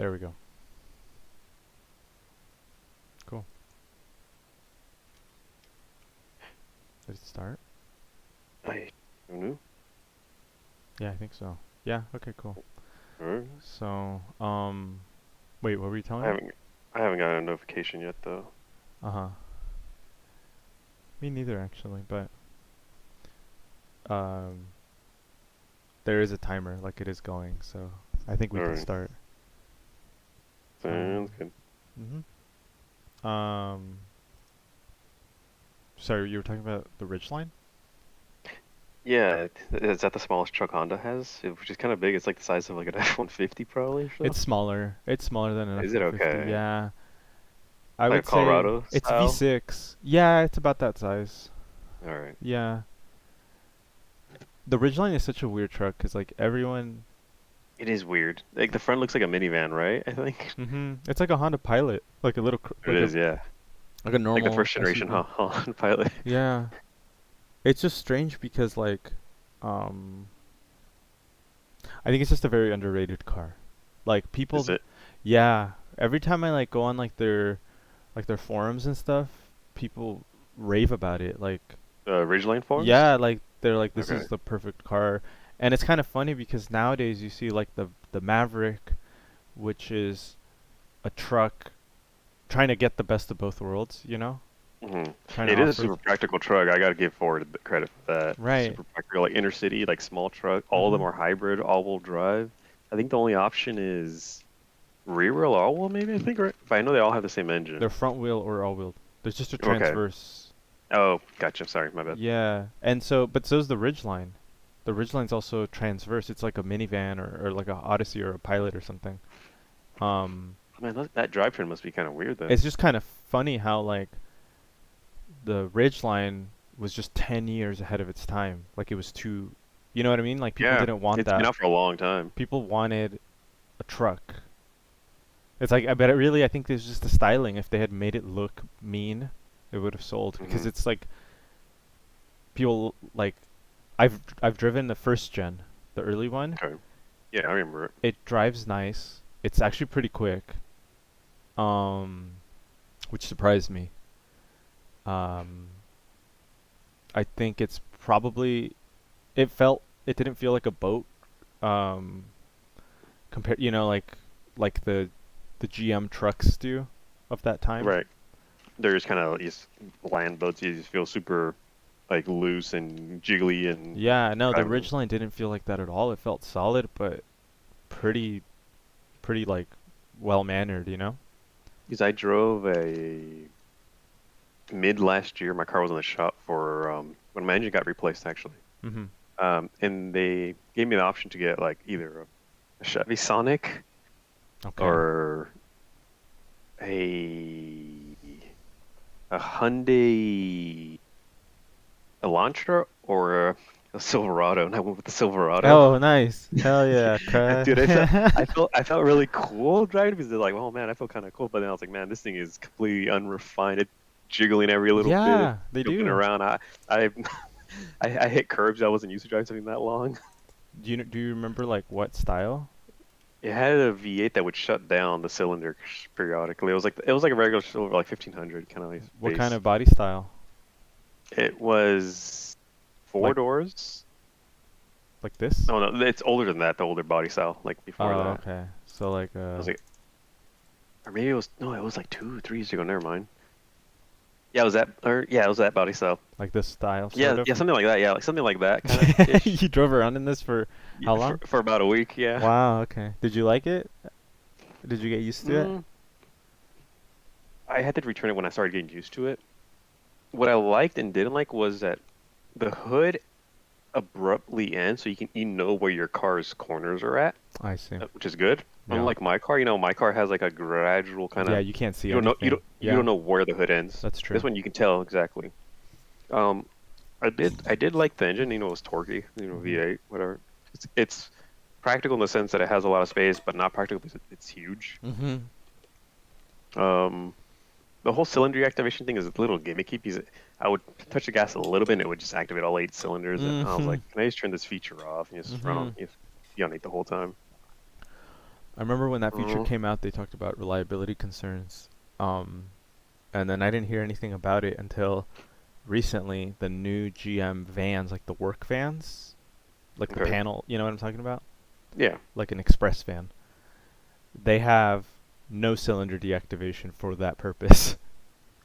There we go. Cool. Did it start? I don't know. Yeah, I think so. Yeah, okay, cool. Alright. So, wait, what were you I telling me? haven't I haven't got a notification yet though. Uh-huh. Me neither, actually, but, um, there is a timer, like it is going, so I think we can Alright. start. Sounds good. Mm-hmm. Um, sorry, you were talking about the Ridgeline? Yeah, is that the smallest truck Honda has? Which is kind of big. It's like the size of like an F-150 probably or so. It's smaller. It's smaller than an Is it F-150, okay? yeah. I Like would a say Colorado it's style? V6. Yeah, it's about that size. Alright. Yeah. The Ridgeline is such a weird truck because like everyone, It is weird. Like the front looks like a minivan, right? I think. it's like a Honda Pilot, like a little, It is, yeah. like a Like the normal first generation SUV. Honda Pilot. Yeah. It's just strange because like, um, I think it's just a very underrated car. Like Is people, it yeah. Every time I like go on like their forums and stuff, people rave about it. Like, Ridgeline forms? yeah, like they're like this Okay. is the perfect car. And it's kind of funny because nowadays you see like the Maverick, which is a truck trying to get the best of both worlds, you know? hmm Trying to It is a offer super practical truck. I gotta give Ford the credit for that. right. Super practical, like inner city, like small truck. All of them Mhm. are hybrid, all-wheel drive. I think the only option is rear wheel, all-wheel, maybe. I think, right? But I know they all have the same They're engine. front wheel or all wheel. There's just a Okay. transverse. Oh, gotcha. Sorry, my bad. Yeah. And so but so's the Ridgeline. The Ridgeline's also transverse. It's like a minivan or like a Odyssey or a Pilot or something. Um Man, that drivetrain must be kind of weird then. it's just kind of funny how like the Ridgeline was just 10 years ahead of its time. Like it was too, you know what I mean? Like people Yeah, didn't want it's been that. out for a long time. People wanted a truck. It's like I bet it really I think there's just the styling. If they had made it look mean, it would have sold because hmm it's like people like I've driven the first gen, the early one. Okay. Yeah, I remember it. It drives nice. It's actually pretty quick. Um which surprised me. Um I think it's probably it didn't feel like a boat um compared like the GM trucks do of that time. Right. They're just kind of these land boats. You just feel super like loose and jiggly and Yeah, no, the driving. Ridgeline didn't feel like that at all. It felt solid but pretty pretty like well mannered, you know? Because I drove a mid last year. My car was in the shop for when my engine got replaced actually. Mhm. And they gave me the option to get like either a Chevy Sonic Okay. or a a Hyundai Elantra or a Silverado, and I went with the Silverado. Oh, nice. Hell yeah, And cut. dude, I felt really cool driving because they're like, oh man, I feel kind of cool. But then I was like, man, this thing is completely unrefined. It's jiggling every little bit. It's Yeah, they jumping do. around. I I hit curbs. I wasn't used to driving something that long. Do you remember like what style? It had a V8 that would shut down the cylinder periodically. It was like a regular silver, like 1500 kind of like What kind base. of body style? It was four Like doors. like this? Oh no, it's older than that. The older body style, like before Oh, that. okay. So like I was like, or maybe it was no, it was like 2, 3 years ago. Never mind. Yeah, it was that, or yeah, it was that body style. like this style sort Yeah, of. yeah, something like that. Yeah, like something like that kind of ish. You drove around in this for Yeah, how for long? for about a week. Yeah. Wow, okay. Did you like it? Did you get used to it? Mm, I had to return it when I started getting used to it. What I liked and didn't like was that the hood abruptly ends, so you know where your car's corners are at, I see. which is good. Yeah. Unlike my car, my car has like a gradual kind Yeah, of you can't see you don't know you anything. don't you Yeah, don't know where the hood ends. that's This true. one you can tell exactly. Um, I did like the engine. It was torquey. Mhm. V8, whatever. It's practical in the sense that it has a lot of space, but not practical because it's huge. Mhm. Um, the whole cylinder deactivation thing is a little gimmicky because I would touch the gas a little bit and it would just activate all 8 cylinders, and I was like, Mhm. can I just turn this feature off and just run on Mhm. if be on 8 the whole time? I remember when that feature Oh, came out, they talked about reliability concerns. Um, and then I didn't hear anything about it until recently. The new GM vans, like the work vans, like the okay. panel, you know what I'm talking about? Yeah, Like an express van. They have no cylinder deactivation for that purpose.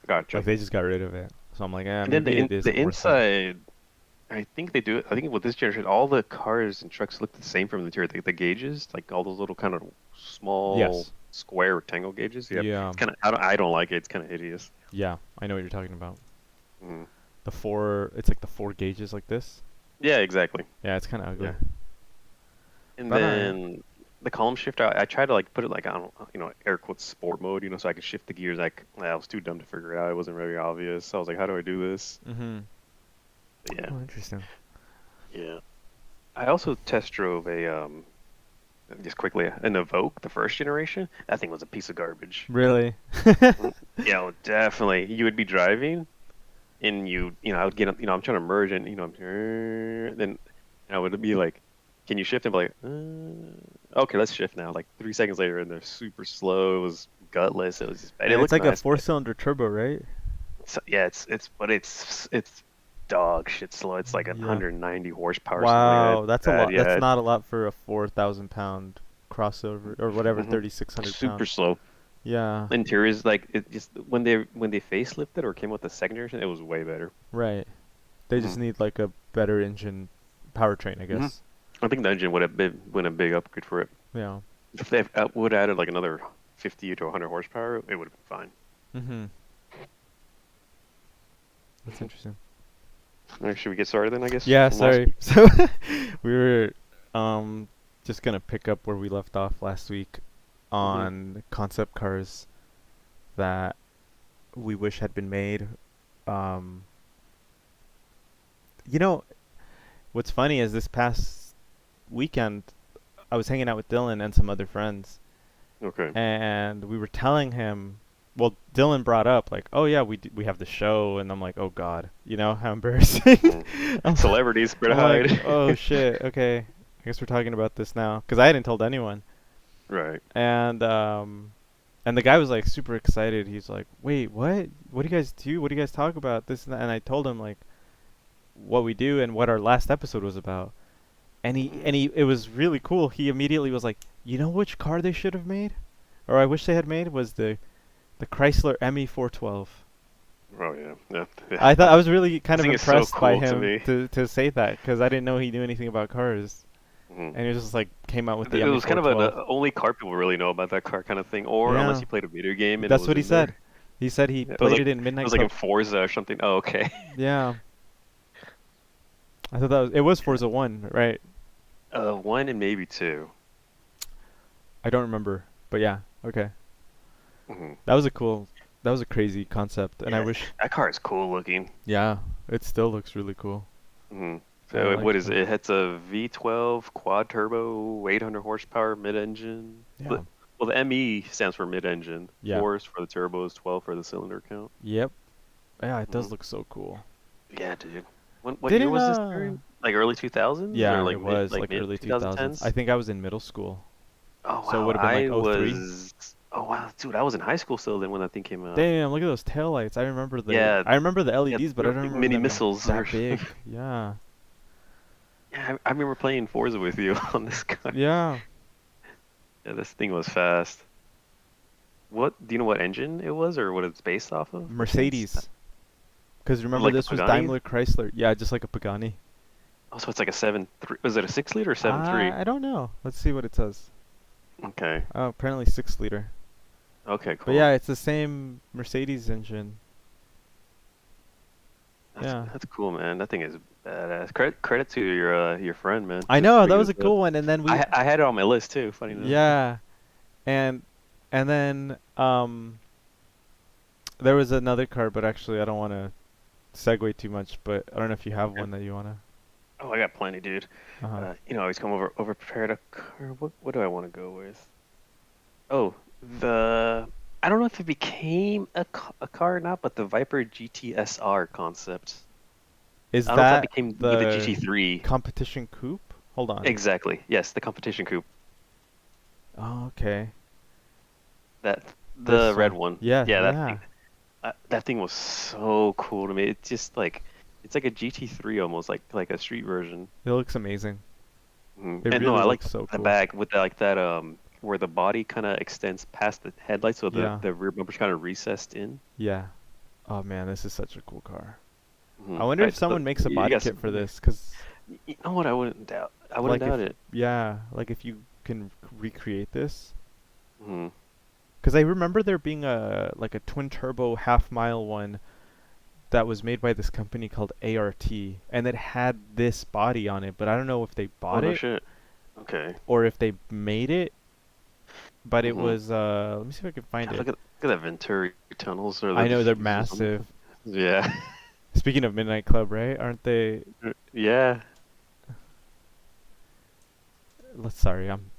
gotcha. Like they just got rid of it. So I'm like, And then maybe it the isn't worth it. inside, I think they do it. I think with this generation, all the cars and trucks look the same from the interior. The gauges, like all those little kind of small Yes. square rectangle gauges. Yep. Yeah. It's kind of I don't like it. It's kind of hideous. Yeah. I know what you're talking about. Mm. The four, it's like the four gauges like this. Yeah, exactly. Yeah, it's kind of Yeah. ugly. And But alright. then the column shifter, I tried to like put it like on, air quotes sport mode, so I could shift the gears. I was too dumb to figure it out. It wasn't very obvious. So I was like, how do I do this? Mhm. But yeah, Oh, interesting. yeah. I also test drove just quickly, an Evoque, the first generation. That thing was a piece of garbage. Really? Mm, yeah, definitely. You would be driving, and I would get, I'm trying to merge, and then I would be like, "Can you shift?" And be like, "Okay, let's shift now." Like 3 seconds later, and they're super slow. It was gutless. It was just bad. It And it's looked like a nice, but four-cylinder turbo, right? yeah, it's dog shit slow. It's like Yeah. 190 horsepower or something like that. Wow, It's that's a bad. lot. Yeah, That's not a lot for a 4,000 pound crossover or whatever, hmm 3,600 super pound. slow. Yeah, Interiors, like it just when they facelifted or came with the second generation, it was way better. right. They Hmm just need like a better engine powertrain, I hmm guess. I think the engine would have been a big upgrade for it. Yeah. If they would have added like another 50 to 100 horsepower, it would have been fine. Mhm. That's interesting. All right, should we get started then? I guess Yeah, from last sorry. week. So we were um just gonna pick up where we left off last week Hmm on concept cars that we wish had been made. Um, you know, what's funny is this past weekend I was hanging out with Dylan and some other friends, Okay. and we were telling him. Well, Dylan brought up like, "Oh yeah, we have the show," and I'm like, "Oh God, how embarrassing." Mm. I'm, Celebrities, spread I'm like, hide. "Oh shit, okay, I guess we're talking about this now," because I hadn't told anyone, Right. and the guy was like super excited. He's like, "Wait, what? What do you guys do? What do you guys talk about? This and that?" And I told him like what we do and what our last episode was about. Hmm It was really cool. He immediately was like, "You know which car they should have made, or I wish they had made was the Chrysler ME 412." Oh yeah. Yeah. Yeah. I thought I was really kind This of thing is so impressed by cool to him me. to say that because I didn't know he knew anything about cars, Hmm and he just like came out with the It ME was kind of four the only car people really know about that car kind of thing, or unless Yeah, you played a video game and it that's was what he in there. said. He said he Yeah, played it in it Midnight was like in Club. Forza or something. Oh, okay. Yeah, I thought it was Forza 1, right? One and maybe two. I don't remember, but yeah, okay. Hmm That was a crazy concept, and I Yeah, wish, that car is cool looking. yeah, it still looks really cool. Hmm I So like what is the, it? It's a V12 quad turbo, 800 horsepower mid-engine. yeah, Well, the ME stands for mid-engine. yeah, 4 is for the turbos, 12 for the cylinder count. yep, yeah, it Hmm does look so cool. Yeah, dude. What year Didn't was this during? Like early 2000s or Yeah, like it was like like mid early 2000s. 2010s? I think I was in middle school, Oh so it wow, would have been like I '03. was. Oh wow, dude, I was in high school still then when that thing came out. Damn, look at those taillights. Yeah, I remember the yeah, LEDs, but I they're don't like remember mini them missiles. that big. Yeah. Yeah, I remember playing Forza with you on this car. Yeah. Yeah, this thing was fast. What do you know what engine it was or what it's based off of by chance? Mercedes. Because remember Like a this was Pagani? Daimler Chrysler. Yeah, just like a Pagani. Oh, so it's like a 7.3. Was it a 6 liter or 7.3? I don't know. Let's see what it says. Okay. Oh, apparently 6 liter. Okay, But cool. yeah, it's the same Mercedes engine. That's Yeah. that's cool, man. That thing is badass. Credit to your friend, man. I Just know, that figured was a it out. cool one. And then I had it on my list too. Funny enough. yeah. And, then, there was another car, but actually I don't want to segue too much, but I don't know if you have Yeah. one that you want to. Oh, I got plenty, dude. Uh-huh. I always come over prepared. A car. What do I want to go with? Oh, the I don't know if it became a car or not, but the Viper GTSR concept. Is I don't know if that that became with the the GT3. competition coupe? Hold on. Exactly. Yes, the competition coupe. Oh, okay. That This the red one. one. Yeah, Yeah, yeah. that thing was so cool to me. It's just like it's like a GT3 almost, like a street version. It looks amazing. It And no, really I like looks so the cool. back with like that where the body kind of extends past the headlights, so Yeah, the rear bumper's kind of recessed in. yeah. Oh man, this is such a cool car. I Hmm wonder if Right, someone makes a you body got kit some, for this, cause you know what? I wouldn't doubt. I wouldn't like if doubt it. yeah, like if you can recreate this. Hmm Cause I remember there being a like a twin turbo half mile one that was made by this company called ART, and it had this body on it, but I don't know if they Oh bought no it shit. Okay. or if they made it, but it hmm was let me see if I can find God, it. look at that Venturi tunnels or the I know they're diffusers on massive. them. Yeah. Speaking of Midnight Club, right? Aren't they? Yeah. Sorry, I'm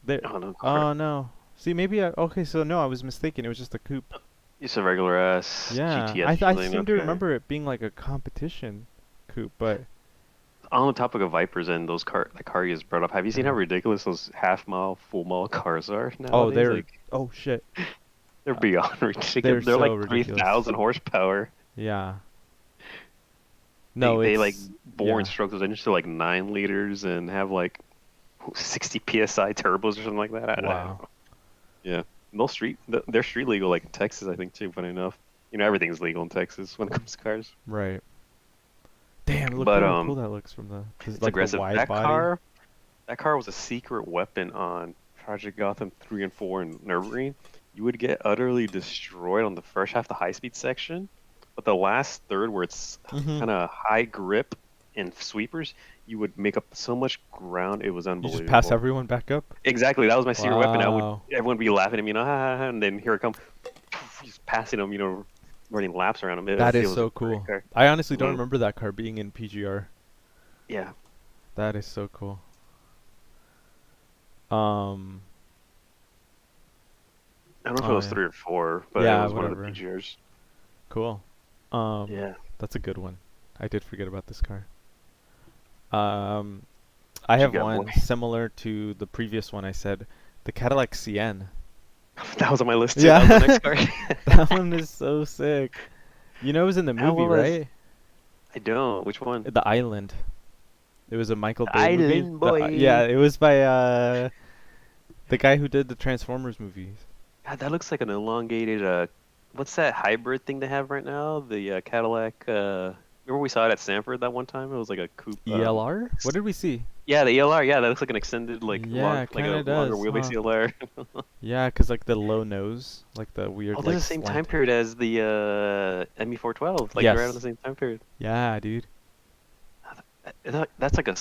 there. Oh no, go for it. Oh no. See, maybe okay. So no, I was mistaken. It was just a coupe. It's a regular ass Yeah, GTS I feeling. seem to Okay. remember it being like a competition coupe, but On the topic of Vipers and those car you just brought up, have you seen how uh ridiculous those half mile, full mile cars are oh, nowadays? they're Like oh shit, they're uh, beyond they're ridiculous. They're so like ridiculous. 3,000 horsepower. Yeah. They No, they like it's bore and yeah, stroke those engines to like 9 liters and have like 60 psi turbos or something like that. I don't wow. know. Yeah, they're street legal like in Texas, I think too. Funny enough, everything's legal in Texas when it comes to cars. Damn, look But how cool that looks from the cause it's like the aggressive. wide body. That car was a secret weapon on Project Gotham 3 and 4 in Nürburgring. You would get utterly destroyed on the first half, the high speed section, but the last third, where it's Mhm. kind of high grip and sweepers, you would make up so much ground. It was You just pass unbelievable. everyone back up. Exactly, that was my secret weapon. Wow. Everyone would be laughing at me, ha, ha, ha, and then here it come, just passing them, running laps around them. That It is was a so great cool. car. I honestly don't Mhm. remember that car being in PGR. Yeah, That is so cool. Um. I don't know if it Oh was yeah. 3 or 4, but it Yeah. was one of the Whatever. PGRs. Cool. Um. Yeah, That's a good one. I did forget about this car. Um. I what you have got, boy? one similar to the previous one I said, the Cadillac Cian. That was on my list too. That was the Yeah. next car. That one is so sick. You know it was in the How movie, was? right? I don't. Which one? The Island. It was a Michael Bay movie. Island Yeah, Boy. it was by the guy who did the Transformers movies. God, that looks like an elongated. What's that hybrid thing they have right now? The Cadillac. Remember we saw it at Sanford that one time? It was like a coupe. ELR? What did we see? Yeah, the ELR. Yeah, that looks like an extended, Yeah, it like a kind of longer does, wheelbase huh? ELR. Yeah, 'cause like the low nose, like the Oh, weird they're like the same time slant. period as the ME412. Like they're right on the Yes. same time period. Yeah, dude. That's like an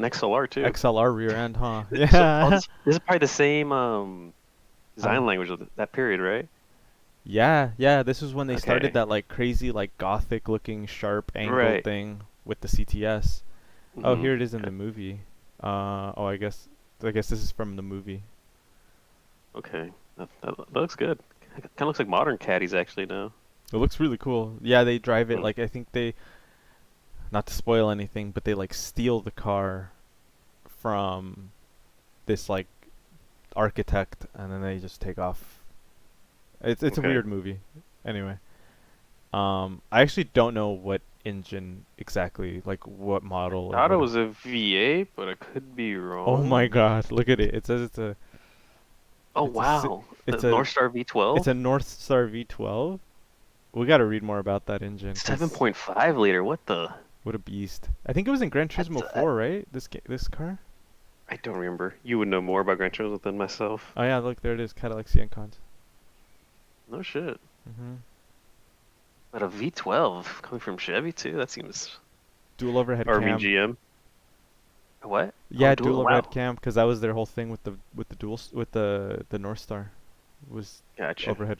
XLR too. XLR rear end, huh? So oh, Yeah. this is probably the same Uh, design language of that period, right? yeah, yeah, this was when they started Okay. that like crazy like gothic looking sharp angled Right. thing with the CTS. Oh, hmm here it is in the movie. Oh, I guess this is from the movie. Okay. That looks good. Kind of looks like modern caddies actually now. It looks really cool. Yeah, they drive it Hmm. like I think they, not to spoil anything, but they like steal the car from this like architect and then they just take off. It's a Okay. weird movie. Anyway, I actually don't know what engine exactly, like what model or Thought it what. was a V8, but I could be Oh my wrong. God, look at it. It says Oh it's a si- wow, the it's a North Star it's V12, a North Star V12. We got to read more about that engine 'cause 7.5 liter. What the? what a beast. I think it was in Gran That's Turismo 4, right? This car? I don't remember. You would know more about Gran Turismo than myself. Oh yeah, look, there it is, Cadillac Ciancons. No shit. Mhm. But a V12 coming from Chevy too. That seems. Dual overhead Or I mean cam. GM. What? Oh, Yeah, dual. dual overhead Wow. cam, 'cause that was their whole thing with the with the North Star was Gotcha. overhead.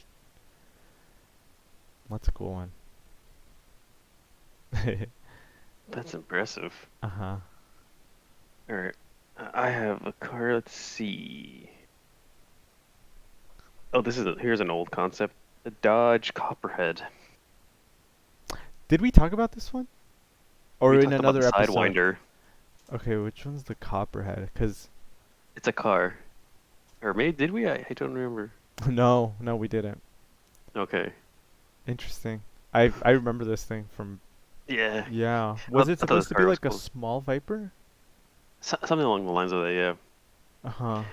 That's a cool one. That's impressive. Uh-huh. All right. I have a car. Let's see. Oh, here's an old concept. The Dodge Copperhead. Did we talk about this one? Or We in talked about the another episode? Sidewinder. Okay, which one's the Copperhead? 'Cause It's a car. Or maybe did we? I don't remember. No, no, we didn't. Okay. Interesting. I remember this thing from. Yeah. Yeah. Was it I thought supposed this to be card was like a cool. small Viper? Something along the lines of that. Yeah. Uh-huh.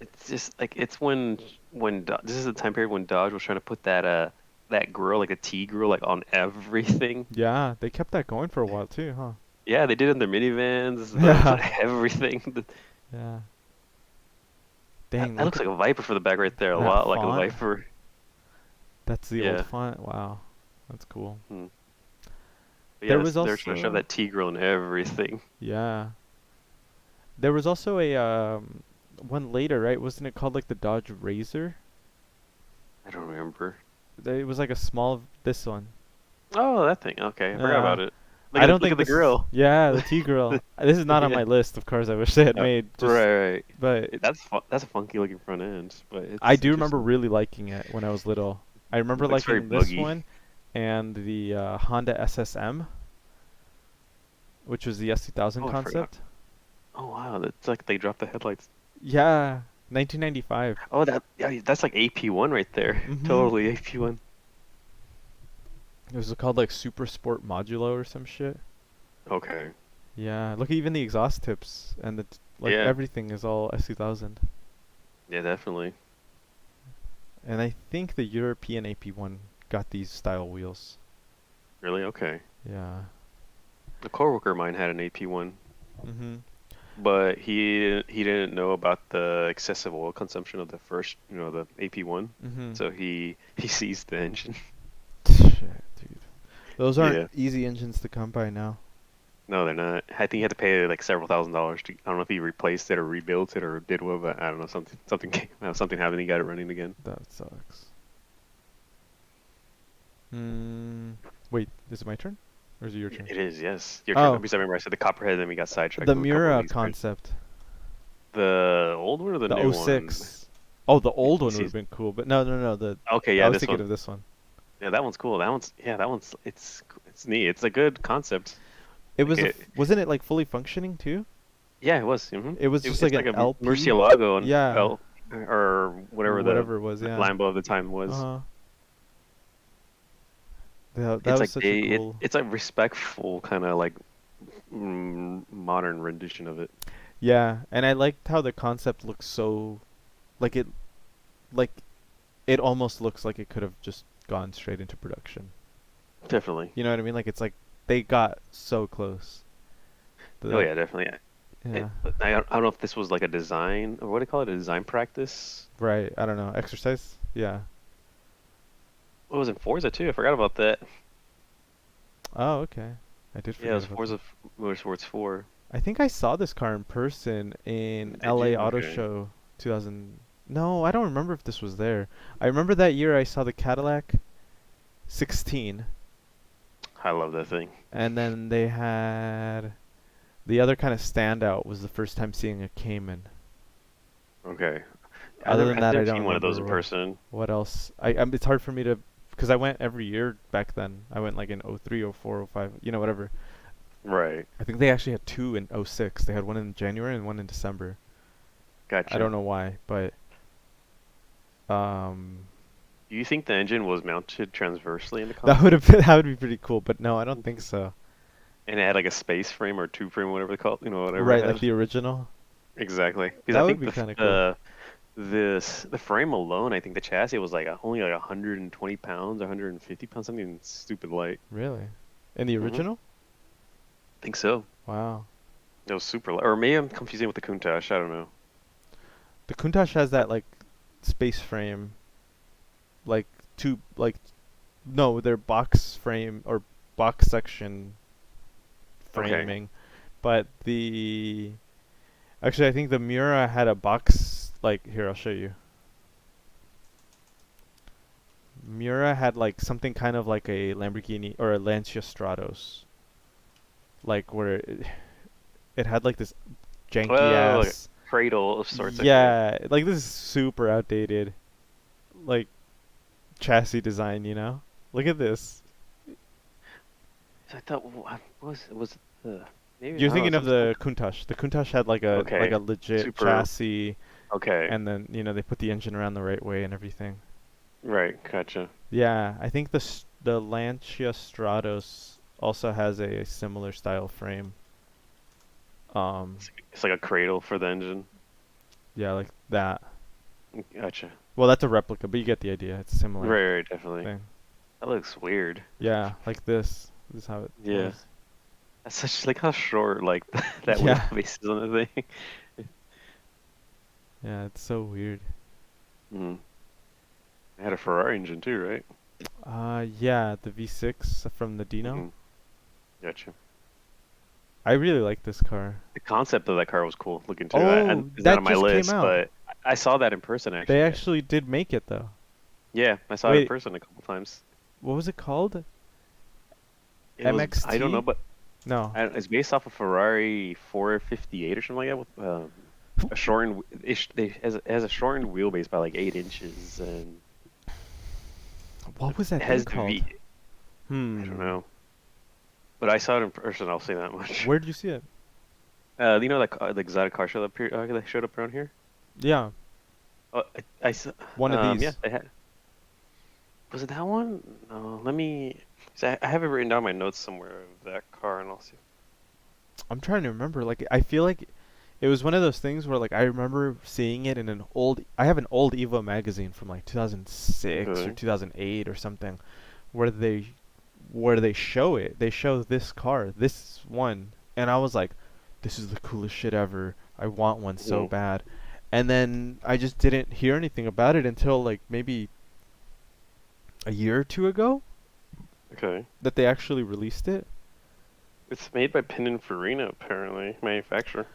It's just like it's when this is the time period when Dodge was trying to put that grill like a T grill like on everything. Yeah, they kept that going for a while too, huh? Yeah, they did it in their minivans, Yeah. everything. Yeah. That, Dang, that look looks at like a Viper for the back right there. A that lot like a font. Viper. That's the old Yeah. font. Wow. That's cool. Hmm. But There yeah, was they're trying to shove also that T grill in everything. yeah. There was also a one later, right? Wasn't it called like the Dodge Razor? I don't remember. It was like a small this one. Oh, that thing. Okay, I forgot Yeah. about it. I don't Look think at the this is grill. yeah, the T-Grill. This is not on Yeah. my list of cars I wish they had Uh, made. Just right. but That's a funky looking front end, but I it's do remember interesting. really liking it when I was little. I It remember looks very liking this buggy. one and the Honda SSM, which was the S2000 Oh, I forgot. concept. Oh wow, that's like they dropped the headlights. Yeah, 1995. Oh, yeah, that's like AP1 right there. Mhm. Totally AP1. It was called like Super Sport Modulo or some shit. Okay. Yeah, look at even the exhaust tips and like Yeah. everything is all S2000. Yeah, definitely. And I think the European AP1 got these style wheels. Really? Okay. Yeah. A coworker of mine had an AP1, Mhm. but he didn't know about the excessive oil consumption of the first, the AP1. Mhm. So he seized the engine. Shit, dude. Those aren't Yeah. easy engines to come by now. No, they're not. I think he had to pay like several $1,000s to. I don't know if he replaced it or rebuilt it or did what, but I don't know. Something came, something happened. He got it running again. That sucks. Hmm. Wait, is it my turn? Or is it your turn? It is, yes. Your turn. Oh, Because I remember I said the Copperhead, and then we got sidetracked the with a couple of Mura these cards. concept. The old one or the The new one? '06. Oh, the old Let me one would see. have been cool, but no, no, no. Okay, I yeah, was this thinking one. of this one. Yeah, that one's cool. That one's it's neat. It's a good concept. It Like was it, wasn't it like fully functioning too? yeah, it was. Hmm. It was just like It's an like a LP. Murcielago and Yeah, L or or whatever the whatever it was. Yeah. Lambo of the time was. Uh-huh. That It's was like such a cool. it's a respectful kind of like modern rendition of it. Yeah, and I liked how the concept looks so like like it almost looks like it could have just gone straight into production. Definitely. You know what I mean? Like it's like they got so close. Oh The yeah, definitely. yeah, I don't know if this was like a design or what do you call it? A design practice. right. I don't know. Exercise? Yeah. What was it? Forza too. I forgot about that. Oh, okay. I did Yeah, it forget was about that. Forza Motorsports 4. I think I saw this car in person in Did LA you? Auto Okay. Show 2000. No, I don't remember if this was there. I remember that year I saw the Cadillac 16, I love that thing. and then they had the other kind of standout was the first time seeing a Cayman. Okay. Other than I've that, I never don't seen one of those remember in person. what else. It's hard for me to because I went every year back then. I went like in '03, '04, '05, whatever. Right. I think they actually had two in '06. They had one in January and one in December. I Gotcha. don't know why, but um Do you think the engine was mounted transversely in the that would concept? have been, that would be pretty cool, but no, I don't think so. And it had like a space frame or tube frame, whatever they call it, whatever it Right, like had. the original. Exactly. Because That I would think be kind of cool. the frame alone, I think the chassis was like only like 120 pounds, 150 pounds, something stupid light. Really? In the Hmm. original? Think so. Wow. It was super light. Or maybe I'm confusing it with the Countach. I don't know. The Countach has that like space frame, like two like no, their box frame or box section Okay. framing, but the actually I think the Miura had a box like here I'll show you. Miura had like something kind of like a Lamborghini or a Lancia Stratos, like where it had like this janky Well, like ass. a cradle of sorts. Okay. Yeah, like this is super outdated, like chassis design. Look at this. So I thought, what was it? Was it the maybe You're I don't know thinking of some the Countach. The Countach had like a okay legit super chassis, Okay. and then they put the engine around the right way and everything. Right. Gotcha. Yeah, I think the Lancia Stratos also has a similar style frame. Um, It's like a cradle for the engine. yeah, like that. Gotcha. Well, that's a replica, but you get the idea. It's a similar Right. Right. Definitely. thing. That looks weird. Yeah, like this. This is how it Yeah. was. That's such like how short like that Yeah, wheelbase is on the thing. yeah, it's so weird. Mm. It had a Ferrari engine too, right? Yeah, the V6 from the Dino. Hmm. Gotcha. I really like this car. The concept of that car was cool looking too. Oh, It's not that on my just came list, out. but I saw that in person They actually. actually did make it though. Yeah, I saw it in Wait, person a couple times. what was it called? It was I don't know, MXT? but No. it's based off a Ferrari 458 or something like that with a shortened. It has a shortened wheelbase by like 8 inches, and What was that it thing has the called? V. I don't know, but I saw it in person. I'll say that much. Where did you see it? You know, like the exotic car show that showed up around here. Yeah, I saw. one of Yeah, these. they had. Was it that one? No, let me. So I have it written down in my notes somewhere of that car, and I'll see. I'm trying to remember. Like, I feel like it was one of those things where, like, I remember seeing it in an old. I have an old Evo magazine from like 2006 or Okay. 2008 or something, where they show it. They show this car, this one, and I was like, this is the coolest shit ever. I want one so Mm, bad. And then I just didn't hear anything about it until like maybe a year or two ago okay. that they actually released it. It's made by Pininfarina, apparently, manufacturer.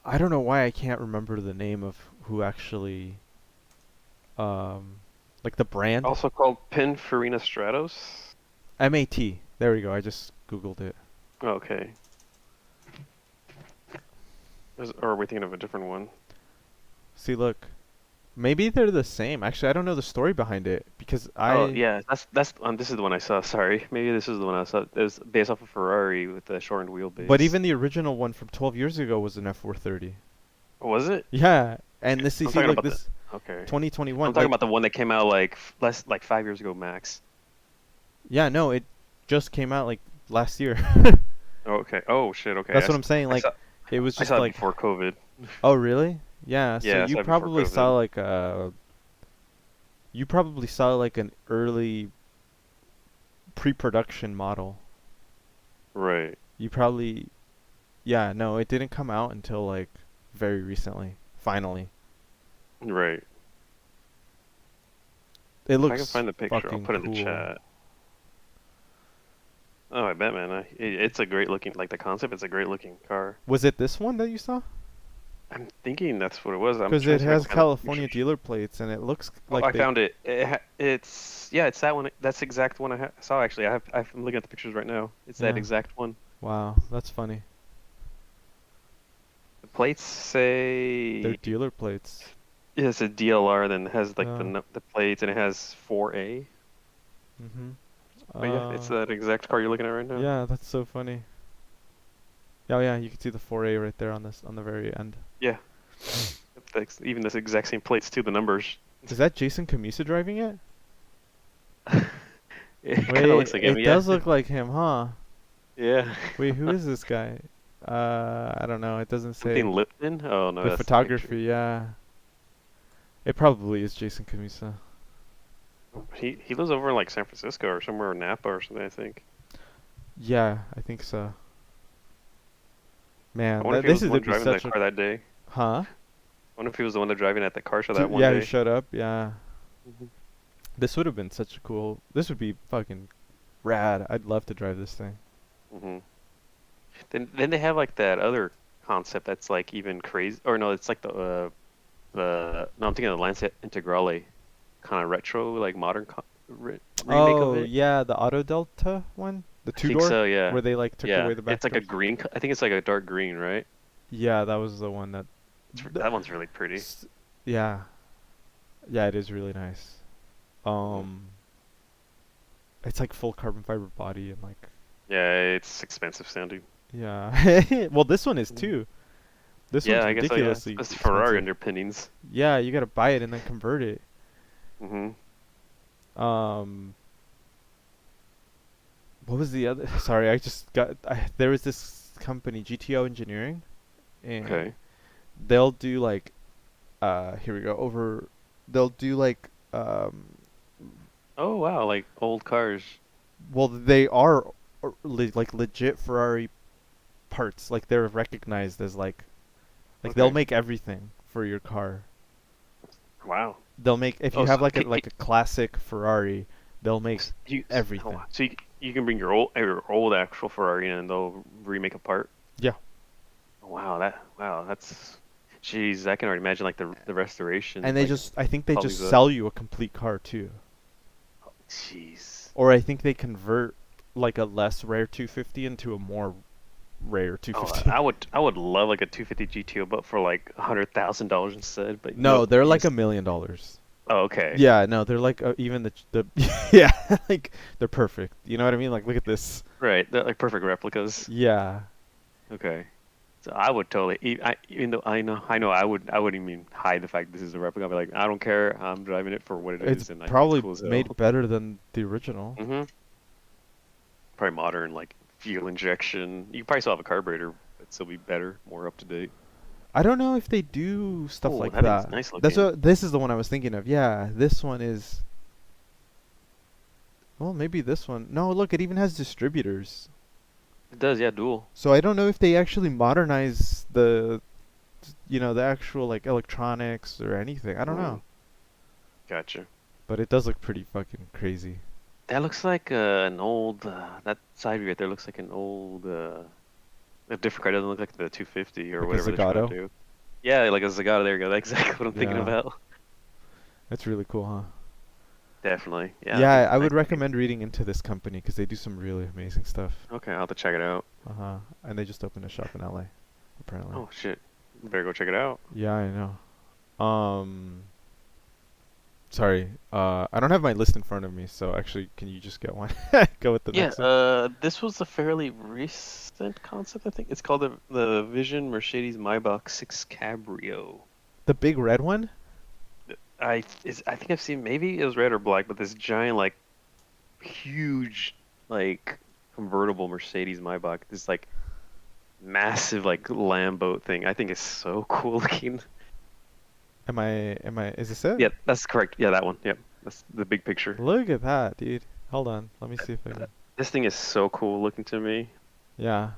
I don't know why I can't remember the name of who actually um like the brand. Also called Pininfarina Stratos. MAT. There we go. I just googled it. Okay. Or are we thinking of a different one? See, look. Maybe they're the same. Actually, I don't know the story behind it because Oh I yeah, that's this is the one I saw. Sorry, maybe this is the one I saw. It was based off of Ferrari with the shortened but wheelbase. even the original one from 12 years ago was an F430. Was it? Yeah, and this you I'm see talking look about the. this Okay. I'm 2021 talking like about the one that came out like less like 5 years ago max. yeah, no, it just came out like last year. Oh, okay. Oh shit. Okay. That's what I'm saying. I Like saw it was I just saw it like, before COVID. oh really? Yeah, so Yeah, I saw it before COVID. you probably saw like an early pre-production model. Right. You probably yeah, no, it didn't come out until like very recently. Finally. Right. It If I can looks find the picture, I'll fucking put it in the cool. chat. Oh, I bet, man. It's a great looking, like the concept. It's a great looking car. Was it this one that you saw? I'm thinking that's what it was. I'm Because trying it to see if I has can find the California picture. dealer plates and it looks Oh, like I they found it. It's yeah, it's that one. That's the exact one I saw actually. I'm looking at the pictures right now. It's that yeah. exact one. Wow, that's funny. The plates They're say dealer plates. it's a DLR, then it has like Yeah. the plates, and it has 4A. Mhm. But yeah, it's Uh that exact car you're looking at right now. yeah, that's so funny. Oh yeah, you can see the 4A right there on this on the very end. Yeah, even this exact same plates too. The numbers. Is that Jason Camisa driving it? It kind of Wait, looks like him. it Yeah. does look like him, huh? Yeah. Wait, who is this guy? I don't know. It doesn't say. Something Lipton? Oh no, The that's the picture. photography, yeah. It probably is Jason Camisa. He lives over in like San Francisco or somewhere in Napa or something, I think. Yeah, I think so. I Man, wonder if he this was is the one gonna be driving that such a car that day. huh? I wonder if he was the one that driving at the car show that one Yeah, he day. showed up. Yeah, Mhm. this would have been such a cool. This would be fucking rad. I'd love to drive this thing. Mhm. Then they have like that other concept that's like even crazy. Or no, it's like the no, I'm thinking of the Lancia Integrale, kind of retro, like modern remake of Oh it. yeah, the Auto Delta one, the I two think door, so. Yeah. where they like took Yeah. away the back It's like a doors. green. I think it's like a dark green, right? Yeah, that was the one that. That one's really pretty. S- yeah, yeah, it is really nice. Mhm. Um, it's like full carbon fiber body and like Yeah, it's expensive sounding. yeah. Well, this one is Mhm. too. This Yeah, one's I guess so. Yeah, ridiculously that's Ferrari expensive. underpinnings. Yeah, you gotta buy it and then convert it. Hmm. Um, what was the other? Sorry, I just got. There was this company, GTO Engineering, and Okay. they'll do like, here we go. They'll do like, Oh wow, like old cars. well, they are like legit Ferrari parts. Like they're recognized as like they'll Okay. make everything for your car. Wow. They'll make if you Oh, so have like a classic Ferrari, they'll make oh, everything. so you can bring your old actual Ferrari in and they'll remake a part. Yeah, Oh, wow, that's jeez, I can already imagine like the restoration, and like I think they all just these sell you a complete car too. jeez. Or I think they convert like a less rare 250 into a more rare Oh, 250. I would love like a 250 GTO, but for like $100,000 instead. But No, nope. they're You like just, $1 million. oh, okay. Yeah, no, they're like even the yeah, like they're perfect. You know what I mean? Like look at this. Right. They're like perfect replicas. Yeah. Okay. So I would totally, even though I know, I wouldn't even hide the fact this is a replica. I'd be like, I don't care. I'm driving it for what it It's is, and I think it's probably cool as hell. made better than the original. Hmm. Probably modern, like fuel injection. You probably still have a carburetor, but still be better, more up to date. I don't know if they do stuff Oh, like that thing's that. nice That's looking. what this is the one I was thinking of. Yeah, this one is. Well, maybe this one. No, look, it even has distributors. It does, yeah, dual. So I don't know if they actually modernize the actual like electronics or anything. I don't Mm, know. gotcha. But it does look pretty fucking crazy. That looks like an old. That side view right there looks like an old, a different car. It doesn't look like the 250 or Like a whatever they're trying Zagato. to do. Yeah, like a Zagato. There you go. That's exactly what I'm thinking Yeah. about. That's really cool, huh? Definitely. Yeah, that Yeah, thing's I nice would looking. recommend reading into this company because they do some really amazing stuff. Okay, I'll have to check it out. Uh-huh. And they just opened a shop in LA, apparently. Oh shit. Better go check it out. Yeah, I know. Sorry. I don't have my list in front of me, so actually, can you just get one? Go with the Yeah, next one. this was a fairly recent concept, I think. It's called the Vision Mercedes Maybach 6 Cabrio. The big red one? I think I've seen, maybe it was red or black, but this giant like huge like convertible Mercedes Maybach, this like massive like Lambo thing. I think it's so cool looking. Is this it? Yeah, that's correct. Yeah, that one. Yep, that's the big picture. Look at that, dude. Hold on. Let me see if I can. This thing is so cool looking to me. Yeah.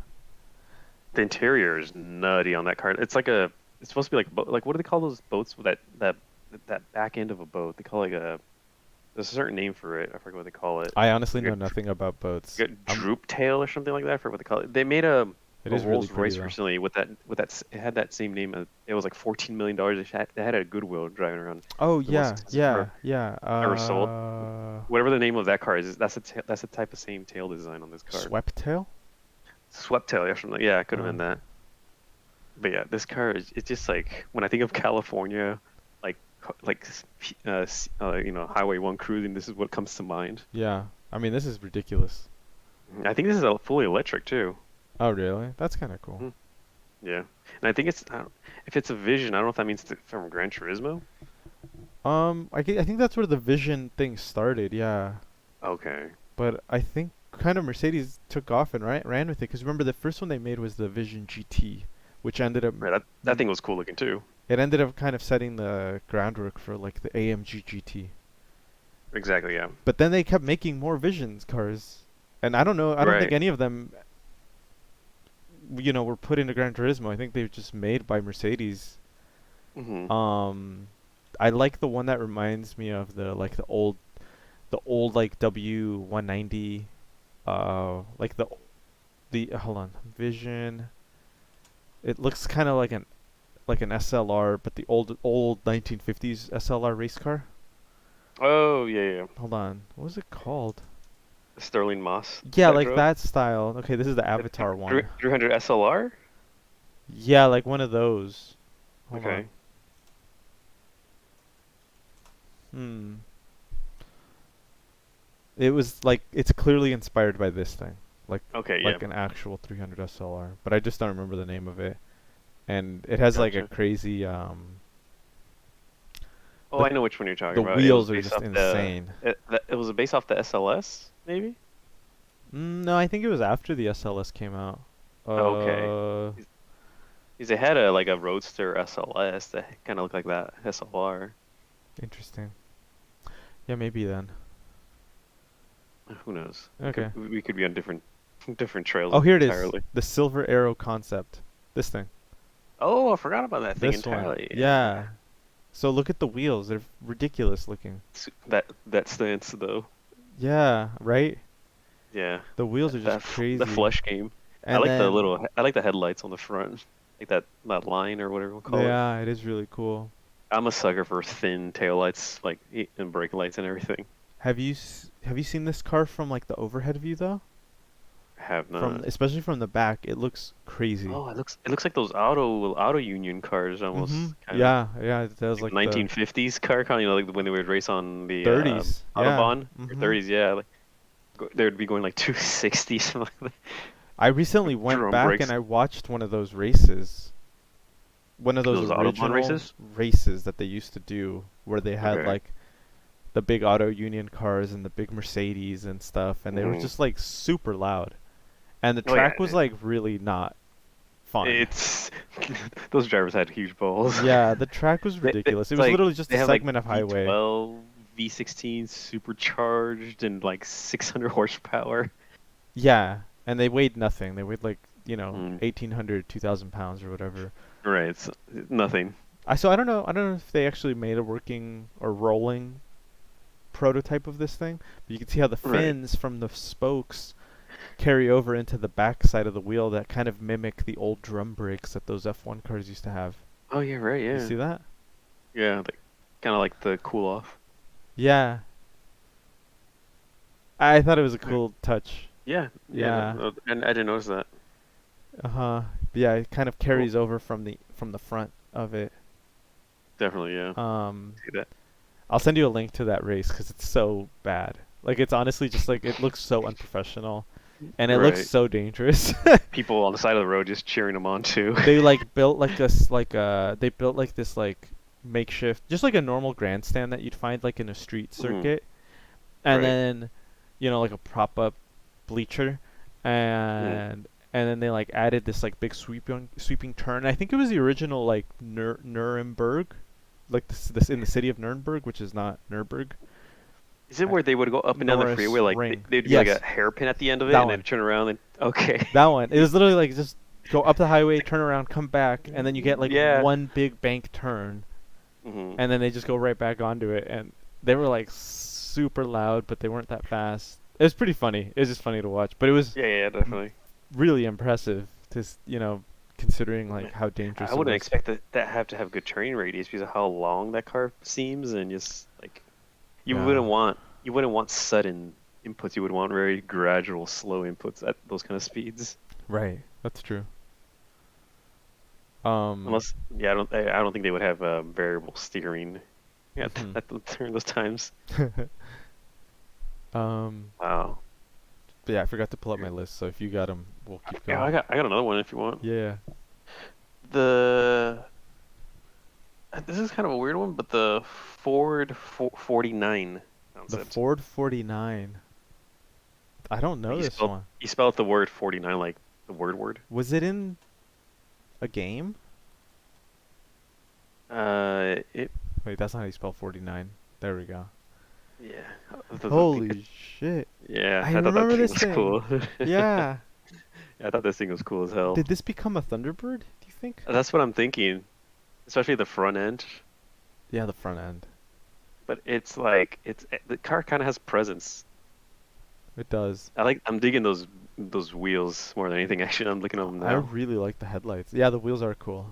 The interior is nutty on that car. It's supposed to be like like what do they call those boats with that back end of a boat? They call it there's a certain name for it. I forget what they call it. I honestly know Like nothing about boats. a droop tail or something like that. I forget what they call it. They made It a is really Rolls pretty Royce though. recently it had that same name. It was like $14 million. They had a Goodwill driving around. Oh The most yeah, expensive yeah, car yeah. ever sold. Whatever the name of that car is, that's the type of same tail design on this car. Swept tail? Swept tail, yeah, yeah, it could have Uh, been that. But yeah, this car is it's just like when I think of California, like Highway 1 cruising, this is what comes to mind. yeah. I mean, this is ridiculous. I think this is a fully electric too. Oh really? That's kind of cool. Mhm. Yeah, and I think if it's a Vision, I don't know if that means from Gran Turismo. I think that's where the Vision thing started. Yeah. Okay, But I think kind of Mercedes took off and ran with it because remember the first one they made was the Vision GT, which right. That thing was cool looking too. ended up kind of setting the groundwork for like the AMG GT. Exactly, yeah. But then they kept making more Visions cars, and I don't know. I don't think Right. any of them, were put into Gran Turismo. I think they were just made by Mercedes. Hmm. Um, I like the one that reminds me of the old like W190, like the hold on, Vision. It looks kind of like an SLR, but the old 1950s SLR race car. Oh yeah, yeah. Hold on, what was it called? Sterling Moss Yeah, that like drove that style. Okay, this is the Avatar one. 300 SLR. Yeah, like one of those. Hold Okay. on. Hmm. It was like it's clearly inspired by this thing, like Okay, yeah. like an actual 300 SLR, but I just don't remember the name of it. and it has like a Gotcha. crazy Oh, the I know which one you're talking the about. It was wheels are based just off the insane. it was based off the SLS, maybe? No, I think it was after the SLS came out. Oh, okay. Uh, Because they had a like a Roadster SLS that kind of looked like that SLR. interesting. Yeah, maybe then. Who knows? Okay. We could be on different different trails Oh, here it is. entirely. The Silver Arrow concept. This thing. Oh, I forgot about that thing This one. entirely. Yeah. Yeah. So look at the wheels. They're ridiculous looking. That stance though. Yeah, right? Yeah. The wheels are just The crazy. flush game. And then, I like the headlights on the front, like that line or whatever we'll call it. yeah, it is really cool. I'm a sucker for thin taillights, like and brake lights and everything. Have you seen this car from like the overhead view though? Have From not. especially from the back, it looks crazy. Oh, it looks like those auto union cars almost kind of Yeah, yeah, it does like like the 1950s car kind of, you know, like when they would race on the 30s. Yeah. Autobahn or 30s, yeah, like they would be going like 260 something like that. I recently With went drum back and brakes. I watched one of those races. One of those Those Autobahn original races. races that they used to do where they had Okay. like the big auto union cars and the big Mercedes and stuff, and they were Hmm. just like super loud. And the Oh yeah, track was like really not fun. it's those drivers had huge balls. Yeah, the track was ridiculous. It It's was like literally just they a have like segment of highway. V12, V16 supercharged and like 600 horsepower. Yeah, and they weighed nothing. They weighed like, Mm. 1,800, 2,000 pounds or whatever. Right, it's nothing. So I don't know if they actually made a working or rolling prototype of this thing, but you can see how the Right. fins from the spokes carry over into the back side of the wheel that kind of mimic the old drum brakes that those F1 cars used to have. Oh yeah, right, You yeah. see that? Yeah, like kind of like the cool off. Yeah. I thought it was a Right. cool touch. Yeah, yeah, Yeah. and I didn't notice that. Uh-huh. Yeah, it kind of Cool. carries over from the front of it. Definitely, yeah. Um, See that. I'll send you a link to that race because it's so bad. Like it's honestly just like it looks so unprofessional, and it looks Right. so dangerous. People on the side of the road just cheering them on too. They like built like this they built like this like makeshift, just like a normal grandstand that you'd find like in a street Mhm. circuit, and Right. then like a prop up bleacher, Mhm. and then they like added this like big sweeping turn. I think it was the original like Nuremberg, like this in the city of Nuremberg, which is not Nuremberg. Is it uh, where they would go up and down the freeway Norris like Ring. they'd be like a Yes, hairpin at the end of it that and then one. turn around and okay. That one. It was literally like just go up the highway, turn around, come back, and then you get like Yeah. one big bank turn, Mhm. and then they just go right back onto it. And they were like super loud, but they weren't that fast. It was pretty funny. It was just funny to watch, but it was Yeah, yeah, definitely. really impressive to considering like how I dangerous it wouldn't was. expect that have to have good turning radius because of how long that car seems and just like Yeah. you wouldn't want sudden inputs. You would want very gradual, slow inputs at those kind of speeds. Right. That's true. Um. Unless, yeah, I don't think they would have variable steering Mhm. during those times. um. Wow. But yeah, I forgot to pull up my list. So if you got them, we'll keep Yeah, going. I got another one if you want. Yeah. The This is kind of a weird one, but the Ford 49 The concept. Ford 49. I don't know this one. You spelled the word 49 like the word. Was it in a game? It Wait, that's not how you spell 49. There we go. Yeah. Holy shit. Yeah, I I thought that remember thing this was thing. cool. Yeah. I thought this thing was cool as hell. Did this become a Thunderbird, do you think? That's what I'm thinking, especially the front end. Yeah, the front end. But it's like the car kind of has presence. It does. I'm digging those wheels more than anything. Actually, I'm looking at them I now. really like the headlights. Yeah, the wheels are cool.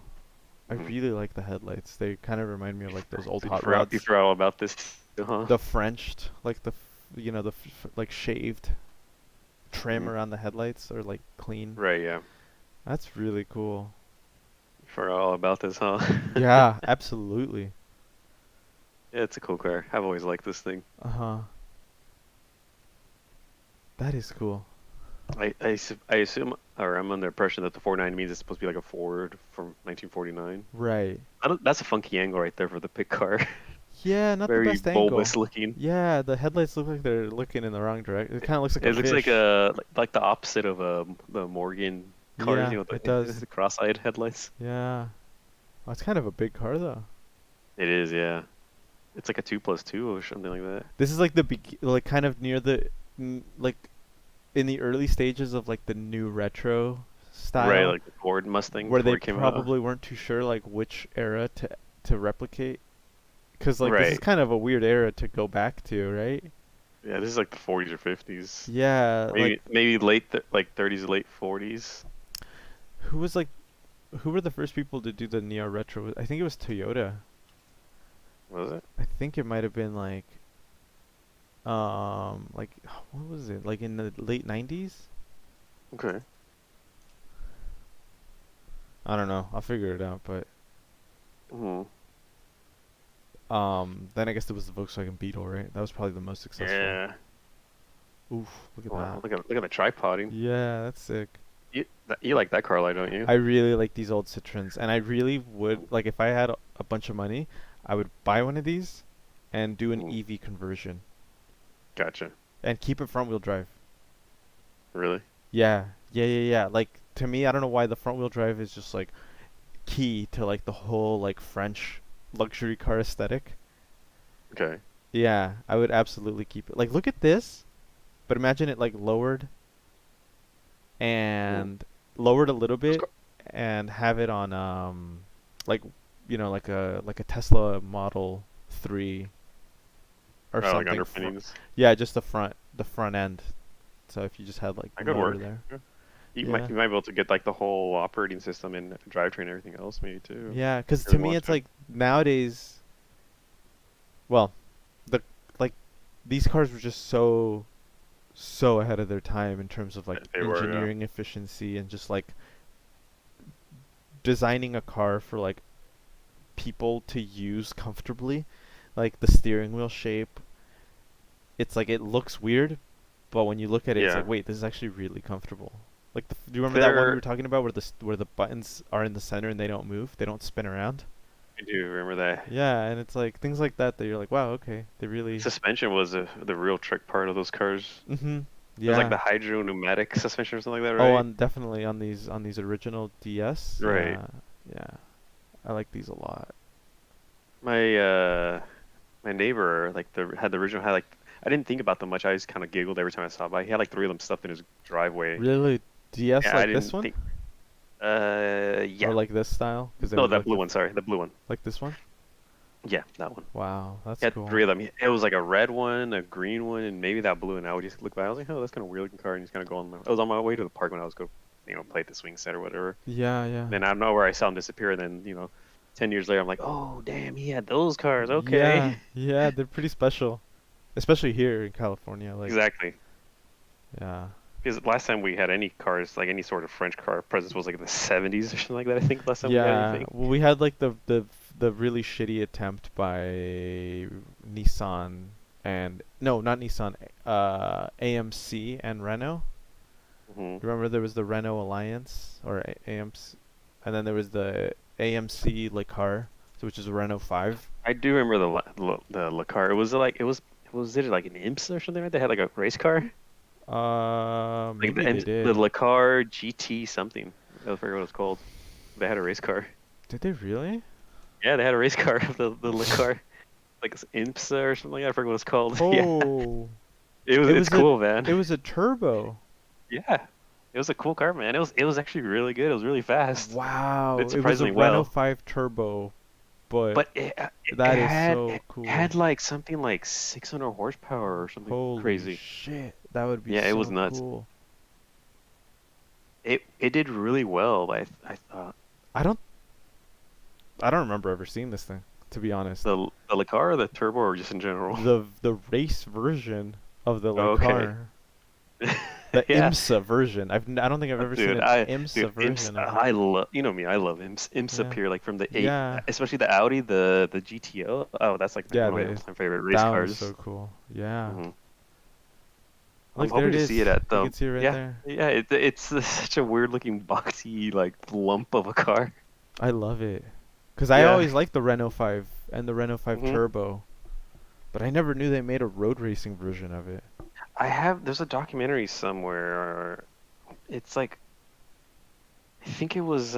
I Mhm. really like the headlights. They kind of remind me of like those old You hot forgot, you rods. forgot all about this, huh? The Frenched, like like shaved trim Mhm. around the headlights are like clean. Right, yeah. That's really cool. You forgot all about this, huh? Yeah, absolutely. Yeah, it's a cool car. I've always liked this thing. Uh-huh. That is cool. I assume, or I'm under the impression that the 490 means it's supposed to be like a Ford from 1949. Right. That's a funky angle right there for the pick car. Yeah, not the Very best angle. bulbous looking. Yeah, the headlights look like they're looking in the wrong direction. It kind of looks like a It looks like fish. like the opposite of the Morgan cars, Yeah, it the, does. the cross-eyed headlights. Yeah. Oh, it's kind of a big car though. It is, yeah. It's like a 2+2 or something like that. This is like like kind of near like in the early stages of like the new retro Right, style like the Ford Mustang where before they it came out. probably weren't too sure like which era to replicate. Because like this is Right. kind of a weird era to go back to, right? Yeah, this is like the 40s or 50s. Yeah, like Maybe like 30s, late 40s. who was like who were the first people to do the neo retro? I think it was Toyota. Was it? I think it might have been like what was it? Like in the late 90s? Okay. I don't know. I'll figure it out, but Hmm. then I guess there was the Volkswagen Beetle, right? That was probably the most successful. Yeah. Oof, look at Wow. that. Look at the tripoding. Yeah, that's sick. You like that car line, don't you? I really like these old Citroens, and I really would like if I had a bunch of money, I would buy one of these and do an Mm, EV conversion gotcha. and keep it front wheel drive. Really? Yeah, yeah. Like to me, I don't know why the front wheel drive is just like key to like the whole like French luxury car aesthetic. Okay. Yeah, I would absolutely keep it. Like look at this, but imagine it like lowered Mm. and lowered a little Those bit car- and have it on like like a Tesla Model 3 or oh, like something underpinnings. yeah, just the front end. So if you just had like That could motor work. there. Yeah. Yeah. You might be able to get like the whole operating system and drivetrain and everything else maybe too. Yeah, 'cause If to you me want it's to. like nowadays, well, the like these cars were just so ahead of their time in terms of like They were, yeah. engineering efficiency and just like designing a car for like people to use comfortably. Like the steering wheel shape, it's like it looks weird, but when you look at it, it's Yeah. like, wait, this is actually really comfortable. Like, do you remember that one we were There, talking about where where the buttons are in the center and they don't move, they don't spin around? I do remember that. Yeah, and it's like things like that that you're like, wow, okay, they really. Suspension was the real trick part of those cars. Mhm. It was like Yeah. the hydro pneumatic suspension or something like that, Oh, right? on definitely on these original DS. Right. Yeah, yeah, I like these a lot. My my neighbor like the had the original had like I didn't think about them much. I just kind of giggled every time I saw by. He had like three of them stuffed in his driveway. Really, DS Yeah, I like this didn't one think. or Yeah. like this style? Because they No, would that like blue one. Sorry, the blue one. like this one. Yeah, that one. Wow, He that's had three cool. of them. It was like a red one, a green one, and maybe that blue. And I would just look by. I was like, oh, that's kind of weird looking car. And just kind of go on. I was on my way to the park when I was play at the swing set or whatever. Yeah, yeah. Then I don't know where I saw him disappear. And then 10 years later, I'm like, oh damn, he had those cars. Yeah, Okay. yeah, they're pretty special, especially here in California. Like, Exactly. yeah, Because last time we had any cars, like any sort of French car presence, was like in the 70s or something like that. I think last time we had yeah. anything. Well, we had like the really shitty attempt by Nissan and no, not Nissan, AMC and Renault. Hmm. Remember there was the Renault Alliance or AMC, and then there was the AMC Le Car, so which is a Renault 5. I do remember the car. Was it like an IMSA or something like that? They had like a race car. Like Maybe they the did. Le Car GT something. I forget what it's called. They had a race car. Did they really? Yeah, they had a race car of the Le Car. Like it's IMSA or something like that. I forget what it's called. Yeah. Oh, It was it it's was a cool, man. it was a turbo. Yeah. It was a cool car, man. It was actually really good. It was really fast. Wow, Did it was a surprisingly Renault well. 5 turbo, but But that is so it cool. had like something like 600 horsepower or something Holy crazy. shit, that would be Yeah, it was so nuts. cool. It did really well. I thought I don't I don't remember ever seeing this thing, to be honest. the Le Car or the turbo or just in general. The race version of the Oh, okay. Car, the Yeah. IMSA version. I don't think I've ever seen Dude, an IMSA version of it. I love me, I love IMSA Yeah, Pure, like from the eight, yeah, especially the Audi, the GTO. Oh, that's like yeah. one of my all-time favorite race That was cars. so cool. Yeah. Hmm. I'm Look, there hoping it to see it is. at You the can see it right yeah there. yeah. It's such a weird looking boxy like lump of a car. I love it. Cause I Yeah. always liked the Renault 5 and the Renault 5 hmm Turbo, but I never knew they made a road racing version of it. There's a documentary somewhere. It's like I think it was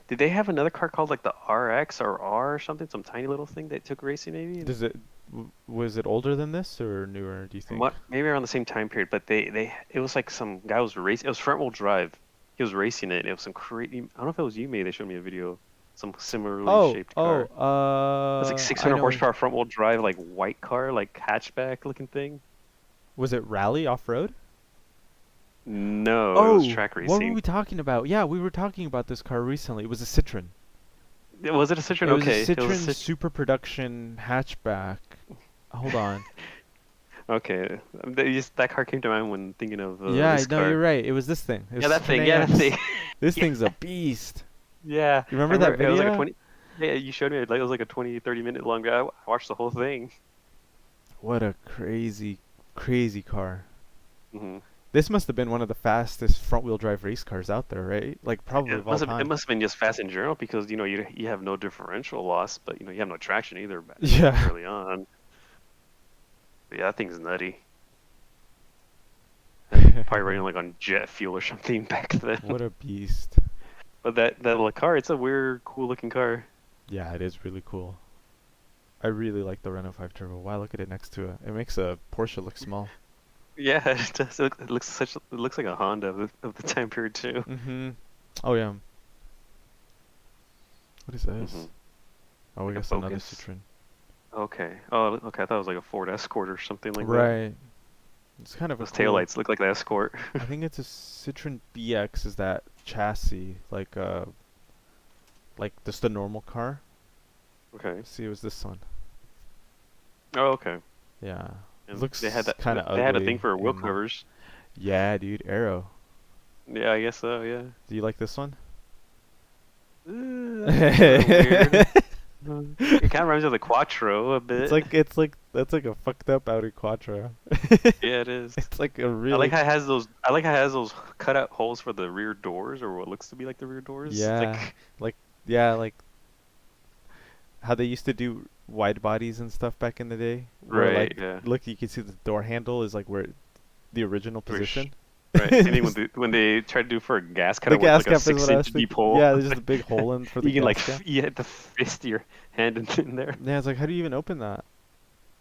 did they have another car called like the RX or R or something? Some tiny little thing that took racing maybe? Does it was it older than this or newer, do you think? Maybe around the same time period, but they it was like some guy was racing. It was front wheel drive. He was racing it. And it was some crazy. I don't know if it was you, maybe they showed me a video. Some similarly Oh, shaped oh, car. It's like I 600 know. horsepower front wheel drive, like white car, like hatchback looking thing. Was it rally off-road? No, it was Oh, track what were racing. we talking about? Yeah, we were talking about this car recently. It was a Citroen. Was it a Citroen? It was a Okay, it was Citroen a Citroen. Super Production hatchback. Hold on. Okay, that car came to mind when thinking of Yeah, this no, you're car. right. It was this thing. It was Yeah, that Citroen thing. Yeah, that AX. thing. This Yeah, thing's a beast. yeah. You I remember that remember it was like a video? 20. Yeah, you showed me. Like, it was like a 20, 30 minute long video. I watched the whole thing. What a crazy, crazy car. hmm This must have been one of the fastest front-wheel drive race cars out there, right? Like probably of all It time. must have been just fast in general because you have no differential loss, but you have no traction either Yeah. early on. But yeah, that thing's nutty. And probably running like on jet fuel or something back then. What a beast. But that little car, it's a weird, cool looking car. Yeah, it is really cool. I really like the Renault 5 Turbo. Wow, look at it next to it. It makes a Porsche look small. Yeah, it does. It looks like a Honda of the time period too. Mm-hmm. Oh yeah. What is this? hmm Oh, I Like a guess another Focus. Citroen. Okay. Oh, okay. I thought it was like a Ford Escort or something like that. Right. It's kind of a Those cool. taillights look like the Escort. I think it's a Citroen BX. Is that chassis like just a normal car? Okay. See, it was this one. Oh, okay. Yeah. It And looks they had that. kind of They had a ugly. thing for wheel in the- covers. Yeah, dude. Arrow. Yeah, I guess so. Yeah. Do you like this one? It's a little weird. It kind of reminds me of the Quattro a bit. It's like that's like a fucked up Audi Quattro. Yeah, it is. It's like a I really like how it has those. I like how it has those cutout holes for the rear doors, or what looks to be like the rear doors. yeah, like yeah, like how they used to do wide bodies and stuff back in the day. Where Right. like Yeah. look, you can see the door handle is like where the original Where sh- position. Right. And then when they try to do for a gas The cutout with gas like a cap is what I was 6-inch deep thinking. hole, Yeah, there's just a big hole in for the you can like gas cap. you have to fist your hand in there. Yeah, it's like how do you even open that?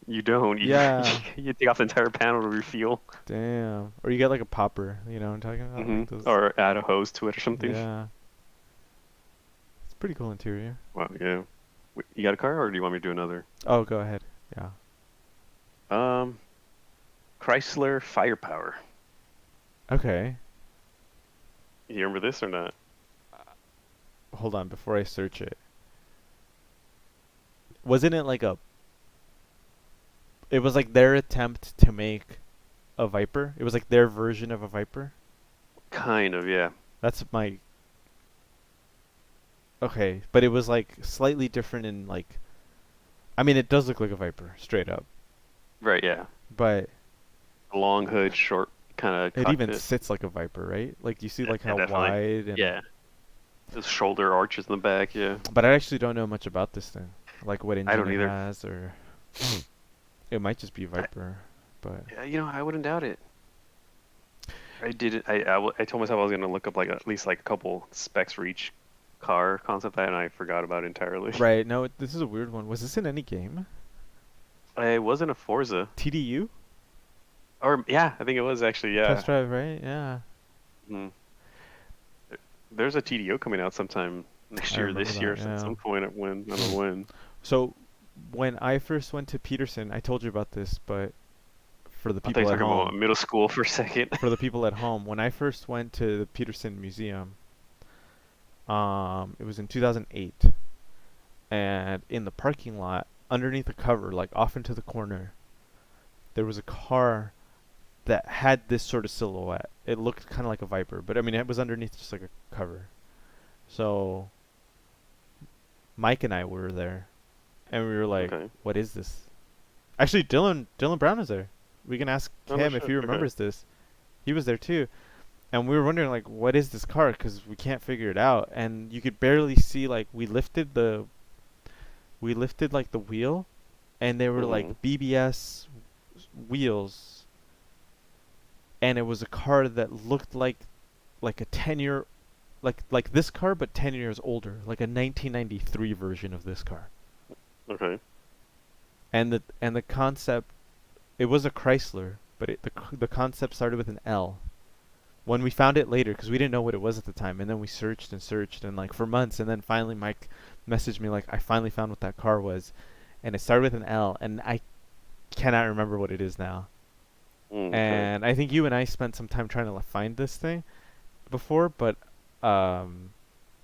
You don't. Yeah. You take off the entire panel to refuel. Damn. Or you get like a popper. You know what I'm talking about? Like those. Or add a hose to it or something. Yeah. It's pretty cool interior. Well, yeah. You got a car, or do you want me to do another? Oh, go ahead. Yeah. Um, Chrysler Firepower. Okay. You remember this or not? Hold on before I search it. Wasn't it like a it was like their attempt to make a Viper? It was like their version of a Viper? Kind of, yeah. That's my okay, but it was like slightly different in like I mean it does look like a Viper, straight up. Right, yeah. But Long hood, short kind of it even cockpit. sits like a Viper, right? Like you see Yeah, like how definitely. wide and Yeah. Those shoulder arches in the back, yeah. but I actually don't know much about this thing. Like what I engine don't it either. has or it might just be Viper, but Yeah, I wouldn't doubt it. I did it. I told myself I was gonna look up like at least like a couple specs for each car concept, and I forgot about it entirely. right, no, this is a weird one. Was this in any game? It wasn't a Forza, TDU? or yeah, I think it was actually. Yeah. Test drive, right? Yeah. Mm. There's a TDO coming out sometime next I year, remember this that, year, yeah. at some point. At when I don't know when. So when I first went to Peterson, I told you about this, but for the I thought you people were at talking about home, middle school for a second. for the people at home, when I first went to the Peterson Museum, it was in 2008, and in the parking lot, underneath the cover, like off into the corner, there was a car that had this sort of silhouette. It looked kind of like a Viper, but I mean, it was underneath just like a cover. So Mike and I were there, and we were like, Okay. "What is this?" Actually, Dylan Brown is there. We can ask Oh no him if shit. he Okay. remembers this. He was there too, and we were wondering like, what is this car? Because we can't figure it out, and you could barely see like we lifted like the wheel, and they were like Mhm. BBS wheels, and it was a car that looked like a 10-year like this car but 10 years older, like a 1993 version of this car. Okay. And the concept, it was a Chrysler, but the concept started with an L. When we found it later, because we didn't know what it was at the time, and then we searched and like for months, and then finally Mike messaged me like, I finally found what that car was, and it started with an L, and I cannot remember what it is now. Okay. And I think you and I spent some time trying to find this thing before, but um,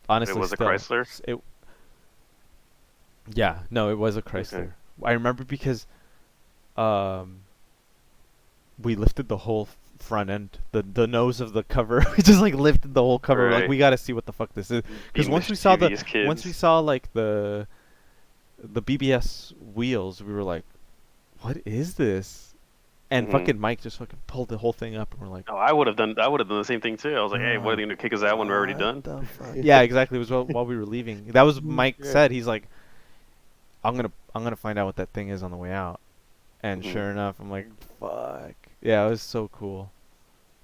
But it honestly, was a still, Chrysler. it yeah, no, it was a Okay. Chrysler. I remember because um, we lifted the whole front end, the nose of the cover. We just like lifted the whole cover. Like Right. we got to see what the fuck this is. Because Be mischievous once we kids. saw like the BBS wheels, we were like, what is this? And Hmm. fucking Mike just fucking pulled the whole thing up, and we're like, Oh, I would have done. I would have done the same thing too. I was like, hey, what are oh, they gonna kick us out when we're already what done? the fuck? Yeah, exactly. It was while we were leaving. That was Mike Yeah. said. He's like, I'm gonna find out what that thing is on the way out. And Hmm. sure enough, I'm like, fuck. Yeah, it was so cool.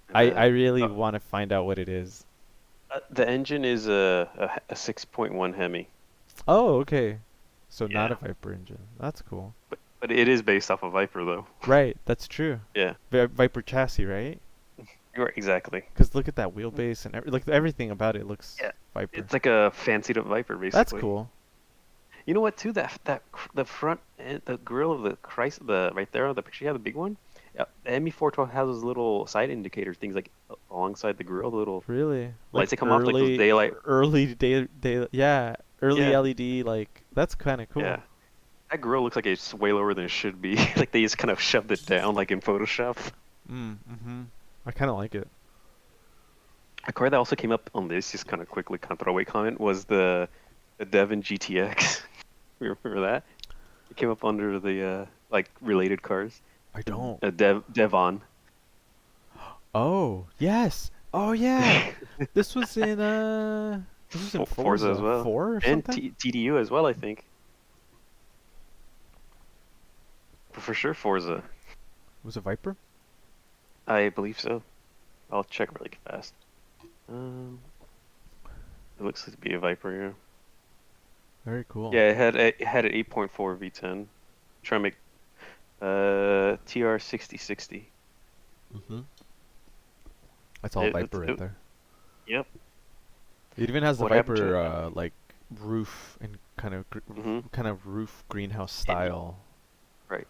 And I then really want to find out what it is. the engine is a 6.1 Hemi. Oh, okay. So not a Yeah, Viper engine. That's cool. but it is based off of Viper though. Right, that's true. Yeah, Viper chassis, right? you're right, exactly. Because look at that wheelbase and like everything about it looks Yeah, Viper. it's like a fancied up Viper That's basically. cool. You know what? Too the front end, the grill of the Chrysler, the right there, the picture you have, the big one. Yeah, the ME412 has those little side indicator things like alongside the grill, the little Really? lights Like that come off, like those daylight. yeah, early Yeah, LED. Like that's kind of yeah. cool. That grill looks like it's way lower than it should be. Like they just kind of shoved it down, like in Photoshop. Mm-hmm. I kind of like it. A car that also came up on this, just kind of quickly, kind of throwaway comment, was the Devon GTX. You remember that? It came up under the like related cars. I don't. Devon. Oh, yes. Oh, yeah. This was in Forza as Forza well, 4 or and something? TDU as well, I think. But for sure, Forza. Was it Viper? I believe so. I'll check really fast. Um, it looks to be a Viper. Very cool. Yeah, it had an 8.4 V10. Trying to make TR 6060. Mm-hmm. That's all It, Viper it, right it, there. yep. It even has the What happened to Viper it? like roof and Hmm. kind of roof greenhouse And style. right,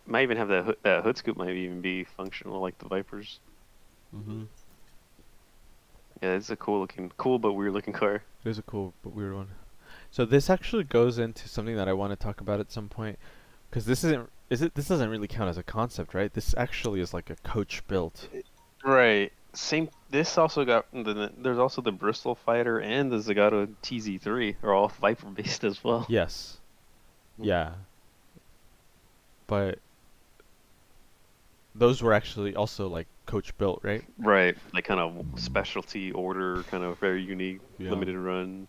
might even have that hood scoop might even be functional like the Vipers. Mm-hmm. Yeah, it's a cool but weird looking car. It is a cool but weird one. So this actually goes into something that I want to talk about at some point, because this doesn't really count as a concept, right? This actually is like a coach built. Right. Same. This also got there's also the Bristol Fighter and the Zagato TZ3 are all Viper based as well. Yes. Yeah. But those were actually also like coach built, right? Right. Like kind of specialty order, kind of very unique, Yeah. limited run.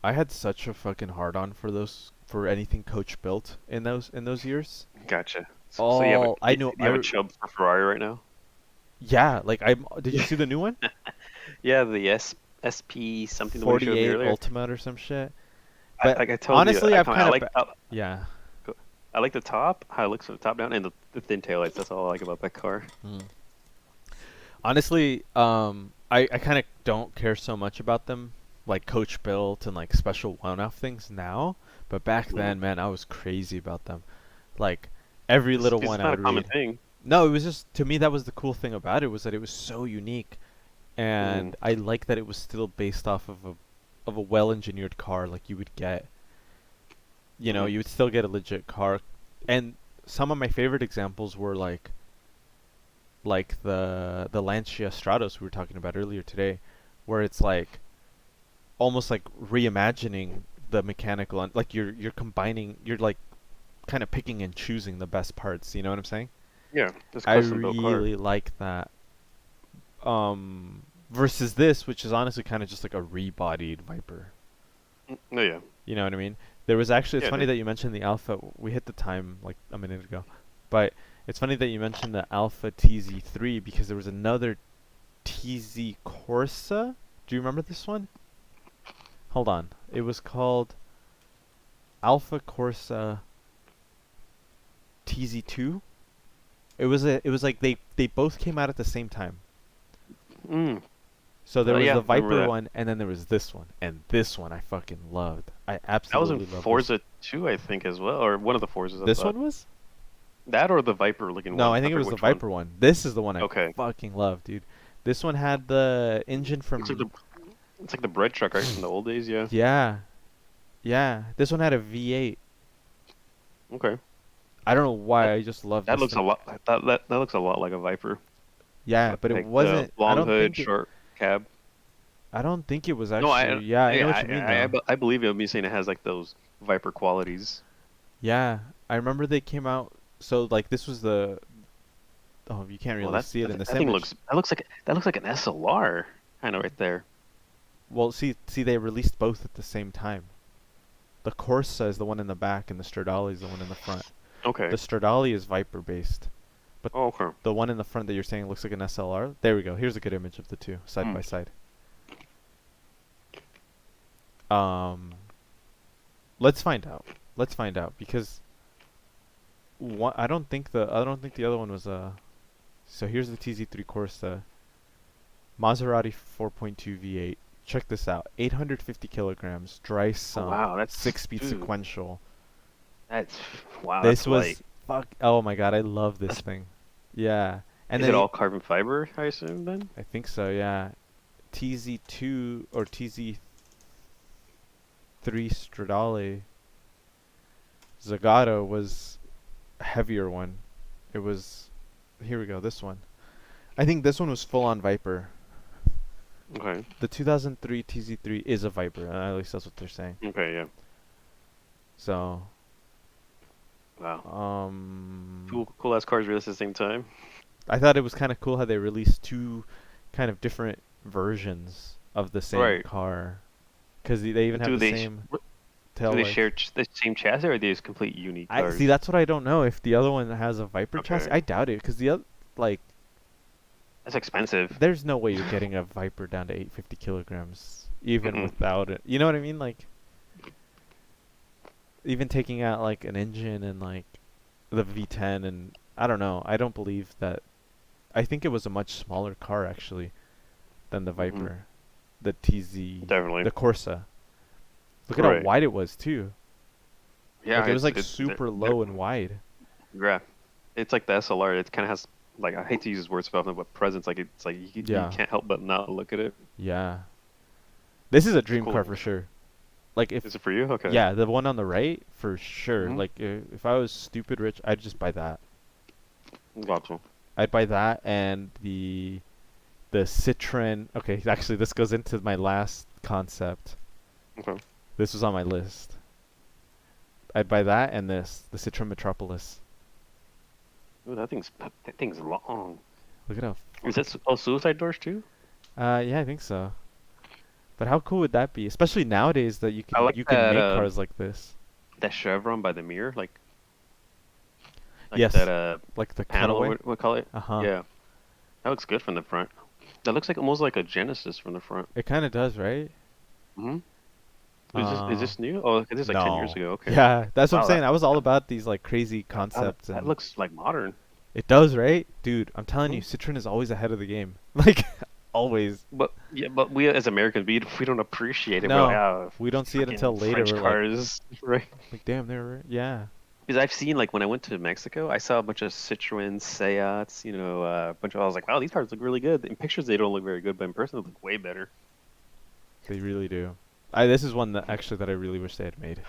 I had such a fucking hard on for anything coach built in those years. Gotcha. So you have Oh, I know. you have a chub for Ferrari right now? Yeah, like did you see the new one? Yeah, the SP something the one you showed me 48 earlier. Ultimate or some shit. But Like I told you, honestly, I, I've kinda- I kind like of yeah. I like the top, how it looks from the top down, and the thin taillights. That's all I like about that car. Mm. Honestly, I kind of don't care so much about them, like coach built and like special one-off things now. But back Mm. then, man, I was crazy about them. Like every little It's one I not a would common read. thing. No, it was just to me that was the cool thing about it was that it was so unique, Mm. and I like that it was still based off of a well-engineered car like you would get. You know, Mhm. you would still get a legit car, and some of my favorite examples were like the Lancia Stratos we were talking about earlier today, where it's like almost like reimagining the mechanical and like you're combining, you're like kind of picking and choosing the best parts. You know what I'm saying? Yeah, it's I custom built car. really like that. Versus this, which is honestly kind of just like a rebodied Viper. No, yeah, You know what I mean? There was actually, it's yeah. funny that you mentioned the Alpha. We hit the time like a minute ago, but it's funny that you mentioned the Alpha TZ3 because there was another TZ Corsa. Do you remember this one? Hold on. It was called Alpha Corsa TZ2. It was like they both came out at the same time. Mm. So there was Yeah, the I remember Viper that. one and then there was this one. And this one I fucking loved. I That was in absolutely love this. Forza 2, I think, as well, or one of the Forzas, I This thought. one was? That or the Viper looking No, one. I I think it forget was the which one. Viper one. This is the one I Okay. fucking love, dude. This one had the engine It's like from the it's like the bread truck, right, from the old days. Yeah. yeah, yeah. This one had a V8. Okay. I don't know why That I just love that this looks a thing. lot. That looks a lot like a Viper. Yeah, but it Like the wasn't. long hood, short cab. I don't think it was No, actually. Yeah, I know yeah, what you mean though. I believe it. Me saying it has like those Viper qualities. Yeah, I remember they came out. So like this was the. Oh, you can't Well, really see it in this image. that looks like an SLR, kind of right there. Well, see, they released both at the same time. The Corsa is the one in the back, and the Stradale is the one in the front. Okay. The Stradale is Viper based, but Oh, okay. the one in the front that you're saying looks like an SLR. There we go. Here's a good image of the two side Hmm. by side. Um, let's find out. Let's find out because I don't think the other one was a. So here's the TZ3 Corsa, Maserati 4.2 V8. Check this out. 850 kilograms, dry Oh, sump, wow, that's 6-speed dude. sequential. That's wow. This That's light. was fuck. Oh my god, I love this That's, thing. Yeah, and is then it all carbon fiber? I assume then. I think so. Yeah, TZ2 or TZ3 Stradale Zagato was a heavier one. It was. Here we go. This one. I think this one was full on Viper. Okay. The 2003 TZ3 is a Viper. At least that's what they're saying. Okay. Yeah. So, Wow. um, Cool ass cars released at the same time. I thought it was kind of cool how they released two kind of different versions of the same Right. car. Because they even have Do the they same do tail they lights. share the same chassis, or are these complete unique I see. cars? That's what I don't know. If the other one has a Viper chassis, Okay. I doubt it. Because the other, like, That's expensive. there's no way you're getting a Viper down to 850 kilograms, even Mm-mm. without it. You know what I mean? Like, even taking out like an engine and like the V10, and I don't know. I don't believe that. I think it was a much smaller car actually than the Hmm. Viper, the TZ, Definitely. the Corsa. Look at how Right. wide it was too. Yeah. Like it was like They're, super low and wide. yeah. It's like the SLR. It kind of has like, I hate to use this word so often, but presence. Like it's like you Yeah, can't help but not look at it. yeah. This is a It's dream car for cool. sure. Like if Is it for you? Okay. yeah, the one on the right for sure. Mm-hmm. Like if I was stupid rich, I'd just buy that. Gotcha. I'd buy that and the Citroen. Okay, actually this goes into my last concept. Okay. This was on my list. I'd buy that and the Citroen Metropolis. Ooh, that thing's long. Look at how. Is that suicide doors too? Yeah, I think so. But how cool would that be? Especially nowadays that I like you can that make cars like this. that chevron by the mirror, like that Yes, like the panel. cutaway. What call it? Uh huh. Yeah, that looks good from the front. That looks like almost like a Genesis from the front. It kind of does, right? Hmm. Is Uh, this new? Oh, this is like 10 years no. ago. Okay. Yeah, that's what I'm Wow, saying. I was all about these like crazy that, concepts, that and looks like modern. it does, right? Dude, I'm telling Hmm. you, Citroen is always ahead of the game. Like, always. But yeah, but we as Americans, we don't appreciate it. We're like, No, oh, we don't see it until freaking later. French We're cars, right? damn, yeah. Because I've seen, like, when I went to Mexico, I saw a bunch of Citroen, Seats, a bunch of. I was like, wow, these cars look really good. In pictures, they don't look very good, but in person, they look way better. They really do. This is one that actually that I really wish they had made.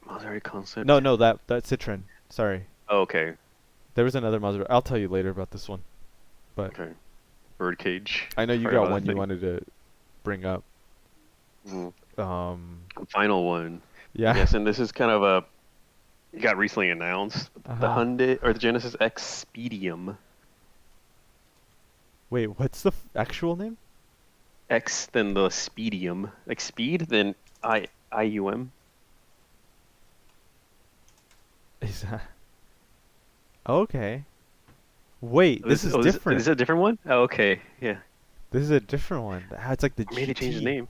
Maserati No, concept. no, that Citroen. Sorry, Oh, okay, there was another Maserati. I'll tell you later about this one. But okay. Birdcage. I know you Forgot got about one that you thing. wanted to bring up. Mm. Um, Final one. yeah. Yes, and this is kind of a it got recently announced. The Uh-huh. Hyundai or the Genesis Expedium. Wait, what's the actual name? X then the Speedium. Like speed, then IUM. Is that okay? Wait, this is Is this different. a different one? Oh, okay. Yeah. This is a different one. It's like the Or maybe they changed the GT. name.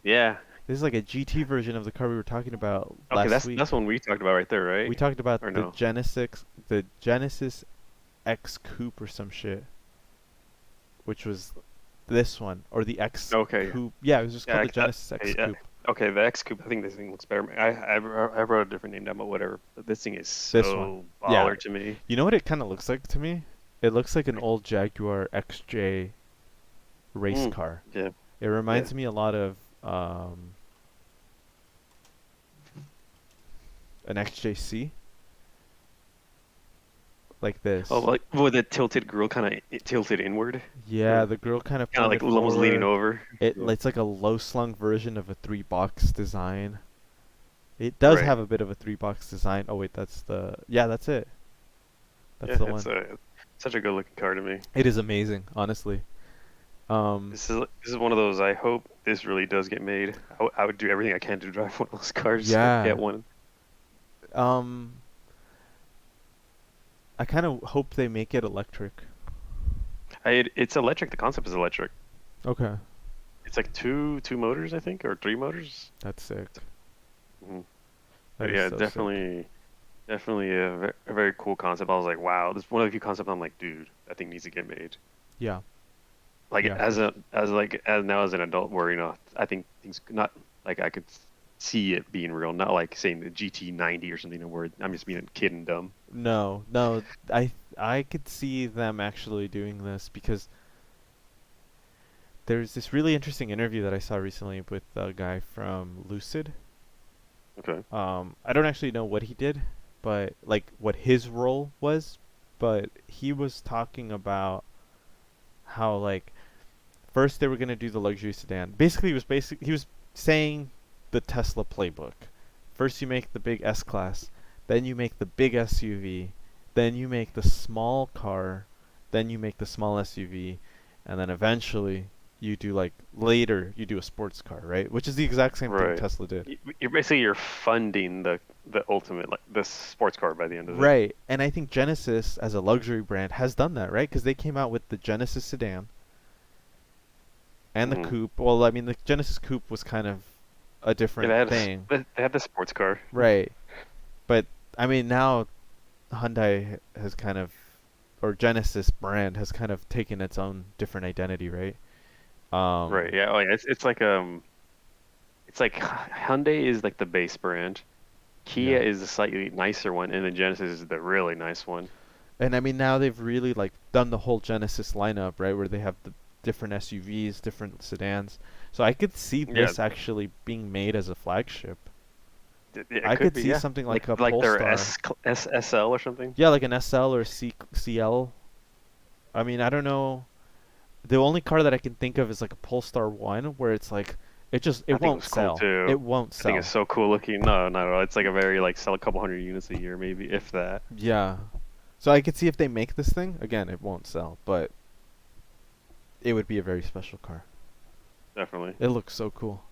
Yeah. This is like a GT version of the car we were talking about Okay, last week. that's one we talked about right there, We right? talked about Or no? The Genesis X Coupe or some shit, which was this one or the X Okay. Coupe. Yeah, it was just Yeah. called the Genesis X Yeah. Coupe. Okay, the X Coupe. I think this thing looks better. I wrote a different name down, but whatever. But this thing is This one. so Yeah. baller to me. You know what it kind of looks like to me? It looks like an old Jaguar XJ race Mm, car. yeah. It Yeah. reminds me a lot of an XJC, like Oh, this. like with the tilted grill, kind of tilted inward, Yeah, or the grill kind of kind of pointed like almost leaning forward. over. Yeah. It's like a low slung version of a three box design. It does Right. have a bit of a three box design. Oh wait, that's the yeah, that's it. That's Yeah. the It's one. a such a good looking car to me. It is amazing, honestly. Um, This is one of those. I hope this really does get made. I would do everything I can to drive one of those cars or yeah. get one. Um, I kind of hope they make it electric. It's electric. The concept is electric. Okay, It's like two motors, I think, or three motors. that's sick. Mhm. That But is yeah, so sick. definitely a very cool concept. I was like, wow, this is one of the few concepts I'm like, dude, that thing needs to get made. Yeah, Like yeah, for sure. as now as an adult, where I think things not like I could see it being real, not like saying the GT90 or something where I'm just being a kid and dumb. No, no, I could see them actually doing this because there's this really interesting interview that I saw recently with a guy from Lucid. Okay. I don't actually know what he did, but like what his role was, but he was talking about how like first they were gonna do the luxury sedan. He was saying the Tesla playbook. First you make the big S class, then you make the big SUV, then you make the small car, then you make the small SUV, and then eventually you do a sports car, right? Which is the exact same thing Right. Tesla did. You're funding the ultimate like the sports car by the end of it. Right. And I think Genesis as a luxury brand has done that, right? Because they came out with the Genesis sedan and the Hmm. coupe. Well, I mean the Genesis coupe was kind of a Yeah, different thing. they had the sports car. Right. But I mean now has kind of or Genesis brand has kind of taken its own different identity, right? Right. Um Yeah. Oh, yeah. It's like Hyundai is like the base brand. Kia yeah. is the slightly nicer one, and then Genesis is the really nice one. And I mean now they've really like done the whole Genesis lineup, right, where they have the different SUVs, different sedans. So I could see Yeah, this actually being made as a flagship. it I could could be. see Yeah, something like a like their Polestar. SL or something. Yeah, like an SL or CL. I mean, I don't know. The only car that I can think of is like a Polestar 1 where it's like I it think it won't was cool sell. too. It won't I think it's sell. so cool looking. No, not at all. It's like a very like sell a couple hundred units a year, maybe if that. Yeah. So I could see if they make this thing, again, it won't sell, but it would be a very special car. Definitely. It looks so cool.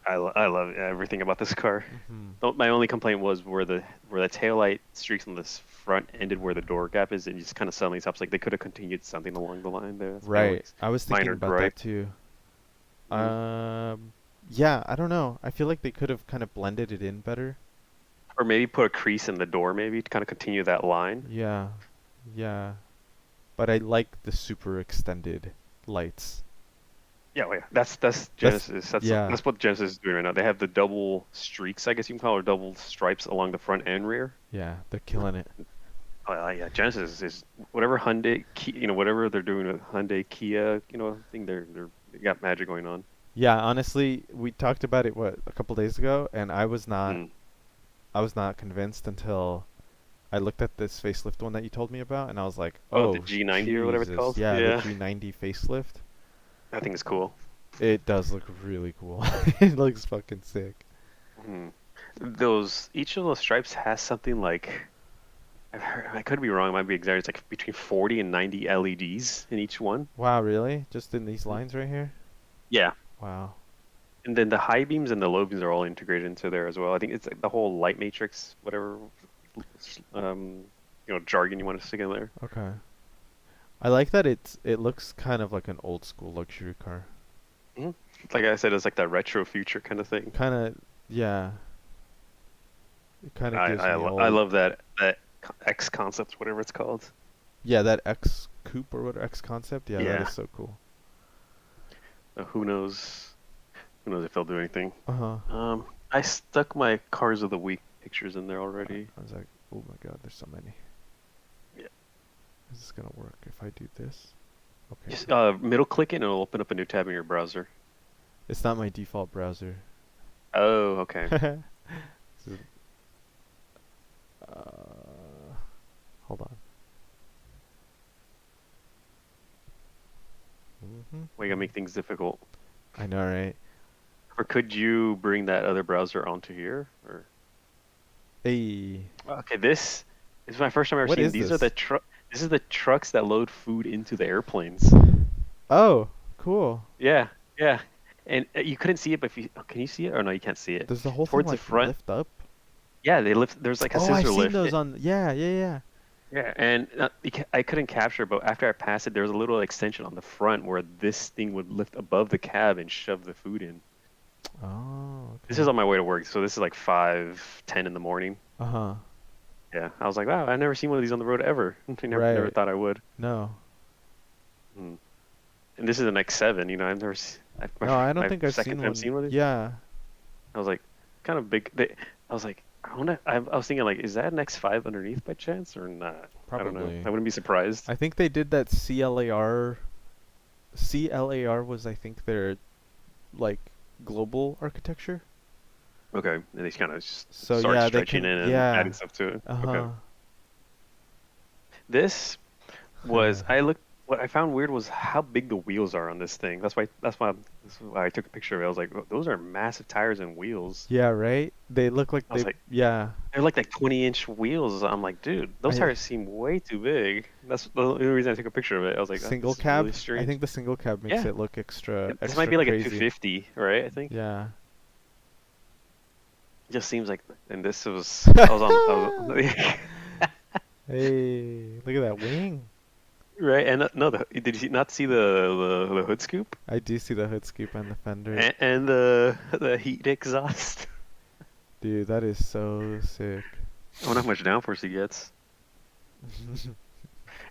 I love everything about this car. Mhm. My only complaint was where the taillight streaks on this front ended where the door gap is, and just kind of suddenly stops. Like they could have continued something along the line there. That's my only Right. I was thinking minor about that gripe. too. Mhm. Yeah, I don't know. I feel like they could have kind of blended it in better. Or maybe put a crease in the door, maybe to kind of continue that line. Yeah. Yeah. But I like the super extended lights. Yeah, well, yeah. That's That's Genesis. yeah. That's what Genesis is doing right now. They have the double streaks, I guess you can call it, or double stripes along the front and rear. Yeah, they're killing it. Oh, yeah, Genesis is whatever Hyundai, whatever they're doing with Hyundai, Kia, I think they got magic going on. Yeah, honestly, we talked about it a couple days ago and Mm. I was not convinced until I looked at this facelift one that you told me about and I was like, Oh, the "Oh, G90 or whatever it's Jesus. called. Yeah, the Yeah, G90 facelift. I think it's cool. It does look really cool. It looks fucking sick." Hmm. those each of those stripes has something like I could be wrong, it might be exact. It's like between 40 and 90 LEDs in each one. Wow, really? Just in these lines right here? Yeah. Wow. And then the high beams and the low beams are all integrated into there as well. I think it's like the whole light matrix, whatever um jargon you want to stick in there. Okay. I like that it looks kind of like an old school luxury car. Hmm. Like I said, it's like that retro future kind of thing. Kind of, yeah. It kind of I gives I, me lo- I old. love that X concept, whatever it's called. Yeah, that X coupe or what X concept. Yeah, that Yeah. is so cool. Who knows? Who knows if they'll do anything? Uh-huh. I stuck my cars of the week pictures in there already. I was like, oh my God, there's so many. Yeah. Is this gonna work if I do this? Okay. Just middle click it and it'll open up a new tab in your browser. It's not my default browser. Oh, okay. This is- uh, hold on. We gotta make things difficult. I know, right? Or could you bring that other browser onto here? Or Hey, okay, this is my first time ever what seeing. is These are the this? truck. This is the trucks that load food into the airplanes. Oh, cool. Yeah, yeah. And you couldn't see it, but if you can you see it? Or no, you can't see it. Does the whole thing Towards the like front, lift up? yeah, they lift. There's like a Oh, I've scissor seen lift. those on. Yeah, yeah, yeah. Yeah, and I couldn't capture, but after I passed it, there was a little extension on the front where this thing would lift above the cab and shove the food in. Oh, This is okay. on my way to work, so this is like 5:10 in the morning. Uh-huh. Yeah, I was like, wow, I've never seen one of these on the road ever. Never Right. thought I would. No. Mm. And this is an X7, I've never seen, No, I don't my think I've second seen time one. seeing one of these. Yeah, I was like, kind of big. I was like, I was thinking like, is that an X5 underneath by chance or not? I don't know. probably. I wouldn't be surprised. I think they did that CLAR. CLAR was, I think, their like global architecture. Okay, and they kind of just So start yeah, they stretching can. in and Yeah. adding stuff to it. Okay. Uh-huh. This was I looked. What I found weird was how big the wheels are on this thing. That's why I took a picture of it. I was like, those are massive tires and wheels. Yeah, right? They look like I was they. like, Yeah. they're like 20-inch wheels. I'm like, dude, those I tires seem way too big. That's the only reason I took a picture of it. I was like, single this is really cab. I strange. think the single cab makes Yeah, it look extra this extra might be like a crazy. 250, right? I think Yeah. it just seems like. And this was I was on. Hey, look at that wing. Right, and no, did you not see the hood scoop I do see the hood scoop and the fender. and the heat exhaust? Dude, that is so sick. I wonder how much downforce he gets.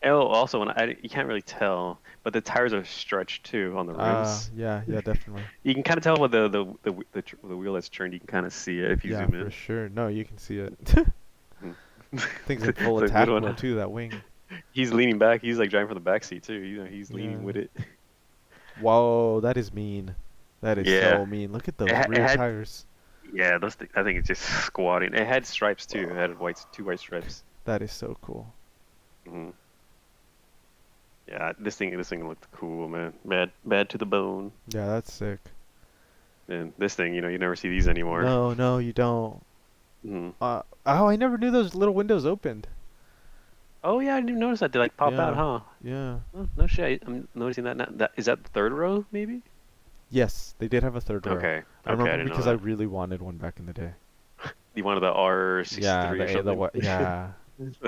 Oh, also, you can't really tell, but the tires are stretched too on the rims. Yeah, yeah, definitely. You can kind of tell with the wheel that's turned. You can kind of see it if you Yeah, zoom for in. sure. No, you can see it. Mm. Thing's in full It's a attack good mode one. too, that wing. He's leaning back. He's like driving from the back seat too. He's leaning Yeah. with it. Whoa, that is mean. That is Yeah. so mean. Look at those It rear had tires. Yeah, I think it's just squatting. It had stripes too. It had two white stripes. That is so cool. Hmm. Yeah, this thing looked cool, man. Bad to the bone. Yeah, that's sick. And this thing, you never see these anymore. No, no, you don't. Mhm. Oh, I never knew those little windows opened. Oh yeah, I didn't notice that. They like pop out, Yeah, huh? yeah. Oh, no shit. I'm noticing that now. Is that the third row, maybe? Yes, they did have a third row. Okay. I Okay, I remember didn't know because I that. really wanted one back in the day. You wanted the R63 Yeah, or something? yeah.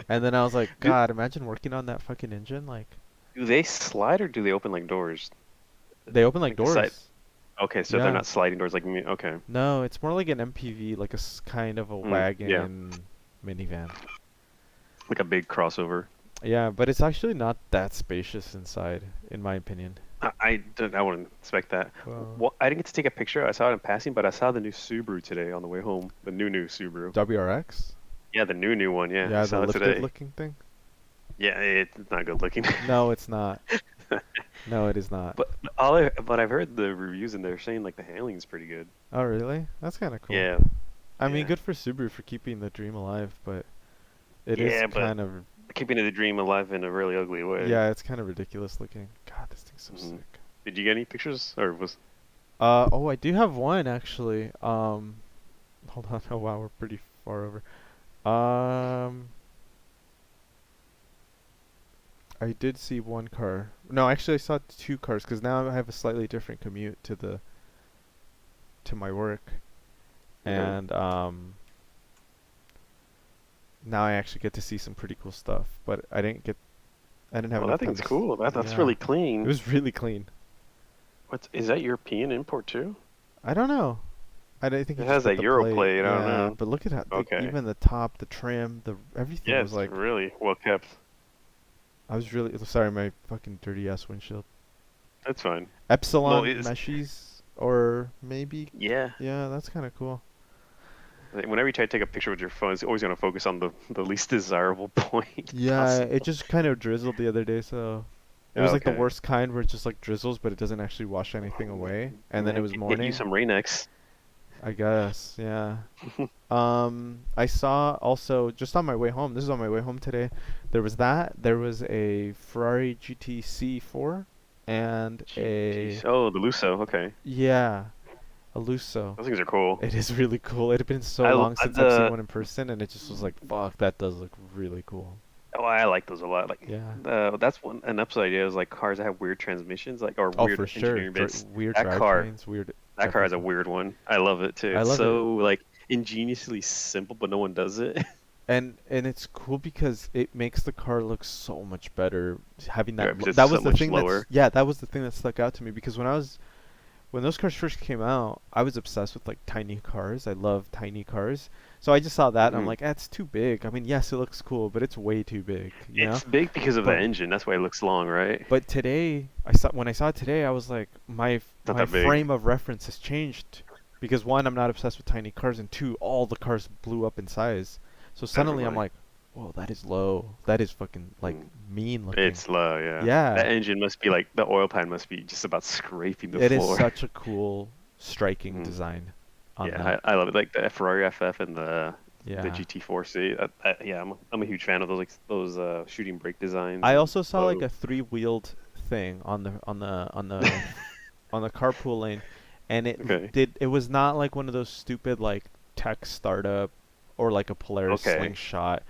And then I was like, Do, God, imagine working on that fucking engine. Like, do they slide or do they open like doors? they open like Like the side. doors. Okay, so they're Yeah. not sliding doors like me. Okay. No, it's more like an MPV, like a kind of a Yeah. wagon minivan. Like a big crossover. Yeah, but it's actually not that spacious inside, in my opinion. I wouldn't expect that. Well, Well, I didn't get to take a picture. I saw it in passing, but I saw the new Subaru today on the way home. The new Subaru. WRX? Yeah, the new one. Yeah, I Yeah, the saw it lifted today. looking thing? Yeah, it's not good looking. No, it's not. No, it is not. But I've heard the reviews and they're saying like the handling's pretty good. Oh, really? That's kind of cool. Yeah, I mean, yeah, good for Subaru for keeping the dream alive, but it is yeah. But kind of, keeping the dream alive in a really ugly way. yeah, it's kind of ridiculous looking. God, this thing's so Mhm. sick. Did you get any pictures or was? Oh, I do have one actually. Hold on. Oh wow, we're pretty far over. Um, I did see one car. No, actually, I saw two cars because now I have a slightly different commute to my work, Okay. and now I actually get to see some pretty cool stuff. But I didn't have Well, that enough time thing's to. cool. That's Yeah, really it clean. was really clean. What is that European import too? I don't know. I don't think he It just has put that the Euro plate. plate. I don't Yeah, know. but look at how like Okay. even the top, the trim, the everything Yeah, was it's like. really well kept. I was really sorry, my fucking dirty ass windshield. That's fine. No, Epsilon it's meshes or maybe. yeah. Yeah, that's kind of cool. Like, whenever you try to take a picture with your phone, it's always going to focus on the least desirable point Yeah, it possible. just kind of drizzled the other day, so it was like the Okay. worst kind where it just like drizzles, but it doesn't actually wash anything away. And then Yeah, it was get you morning, some Rain-X. I guess. Yeah. I saw also just on my way home. This is on my way home today. There was that. There was a Ferrari GTC 4 and a Jeez. Oh, the Lusso. Okay. yeah, a Lusso. Those things are cool. It is really cool. It had been so I l- long since I've seen the one in person, and it just was like, fuck, that does look really cool. Oh, I like those a lot. Like, Yeah. that's an upside idea is like cars that have weird transmissions, like or Oh, for weird sure. engineering bits. Weird That car, drivetrains, weird that car has a everything. weird one. I love it too. I It's love it. so like ingeniously simple, but no one does it. And it's cool because it makes the car look so much better having Yeah, that because it's that so was the much thing that's lower. yeah, that was the thing that stuck out to me because when those cars first came out, I was obsessed with like tiny cars. I love tiny cars. So I just saw that and I'm Hmm. like, "That's too big." I mean, yes, it looks cool, but it's way too big, you know? It's big because of the But engine. That's why it looks long, right? but today, when I saw it today, I was like, It's not my that big. frame of reference has changed because one, I'm not obsessed with tiny cars, and two, all the cars blew up in size. So suddenly I'm Everybody. like, whoa, that is low. That is fucking like Mm. mean looking. It's low, yeah. That Yeah, engine must be like the oil pan must be just about scraping the it is floor. such a cool, striking Mm. design on that. Yeah, I love it. Like the Ferrari FF and the Yeah. GT4C. Yeah, I'm a huge fan of those like those shooting brake designs I and also saw like oh, a three-wheeled thing on the carpool lane, and okay, it was not like one of those stupid like tech startup or like a Polaris okay, slingshot.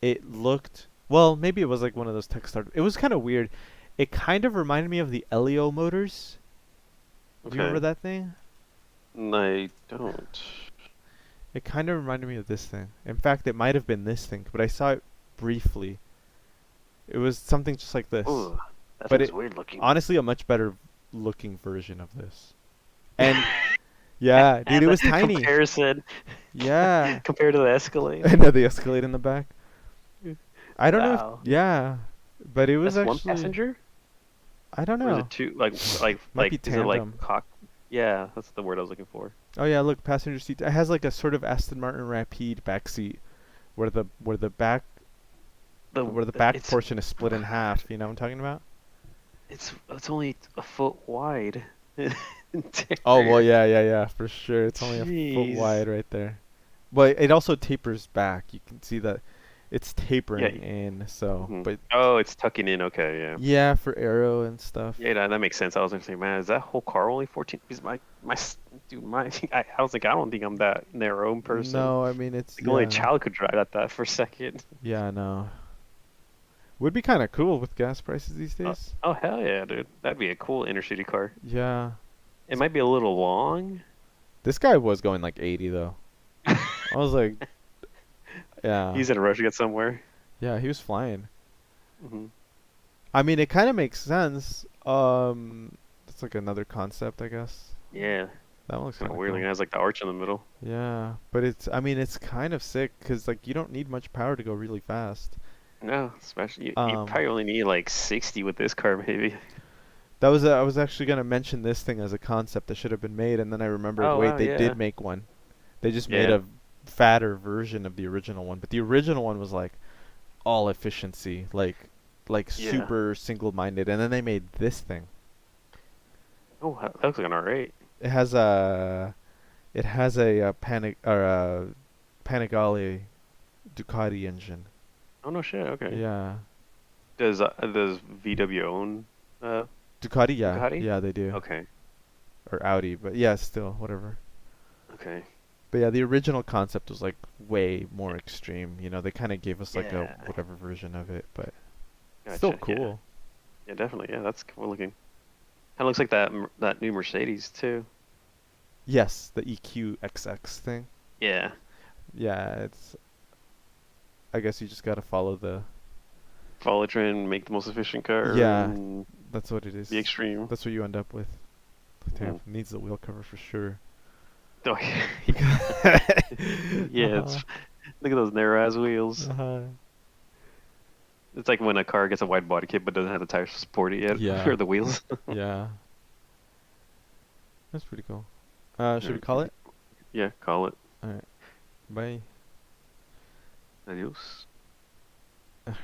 It looked well, maybe it was like one of those tech startup. It was kind of weird. It kind of reminded me of the Elio motors. Do you remember okay. that thing? I don't. It kind of reminded me of this thing. In fact, it might have been this thing, but I saw it briefly. It was something just like this, Oh, that but thing's it weird looking. honestly a much better looking version of this. And yeah, dude, it And the was tiny. comparison Yeah. compared to the Escalade. And the Escalade in the back. I don't know if Wow, yeah, but it was that's one actually passenger, I don't or is it know. two? Might be Is it like tandem. cock? Yeah, that's the word I was looking for. Oh yeah, look, passenger seat. It has like a sort of Aston Martin Rapide back seat The where the back it's portion is split in half, you know what I'm talking about? it's only a foot wide. Oh, well, Interior. yeah, yeah, yeah, for sure. It's only a foot Jeez. wide right there. But it also tapers back. You can see that it's Yeah. tapering in, so Mhm. but Oh, it's tucking in. Okay, yeah. yeah, for aero and stuff. Yeah, that makes sense. I was gonna say, man, is that whole car only 14? Because dude, I was like, I don't think I'm that narrow in person. No, I mean it's Like only a yeah. child could drive at that for a second. Yeah, no. Would be kind of cool with gas prices these Oh, days. oh hell yeah, dude. That'd be a cool intercity car. Yeah. It might be a little long. This guy was going like 80 though. I was like, yeah. He's in a rush to get somewhere. Yeah, he was flying. Hmm. I mean, it kind of makes sense. It's like another concept, I guess. Yeah, That one looks kind kind of of weird. Like it cool. has like the arch in the middle. Yeah, but I mean, it's kind of sick because like you don't need much power to go really fast. No, especially you Um, probably only need like 60 with this car, maybe. I was actually gonna mention this thing as a concept that should have been made, and then I remembered, Oh wait, wow, they yeah, did make one. They just made yeah, a fatter version of the original one, but the original one was like all efficiency, like yeah. super single-minded, and then they made this thing. Oh, that looks like an R8. It has a Panigale Ducati engine. Oh no shit. Okay. Yeah. Does VW own uh Ducati, yeah. Ducati? Yeah, they do. Okay. Or Audi, but yeah, still, whatever. Okay. But yeah, the original concept was like way more extreme. You know, they kind of gave us like a Yeah. whatever version of it, but still Gotcha. Yeah. cool. Yeah, definitely. Yeah, that's cool looking. Kind of looks like that new Mercedes too. Yes, the EQXX thing. Yeah. Yeah, it's. I guess you just gotta follow the. Follow trend, make the most efficient car, Yeah, and that's what it be is. extreme. That's what you end up with. Damn, Mhm. needs the wheel cover for sure. Oh, yeah. uh-huh. It's look at those narrow ass wheels. Uh-huh. It's like when a car gets a wide body kit but doesn't have the tires to support it yet, Yeah. or the wheels. Yeah. That's pretty cool. Should we Alright, call it? yeah, call it. All right. Bye. Adios. Cool.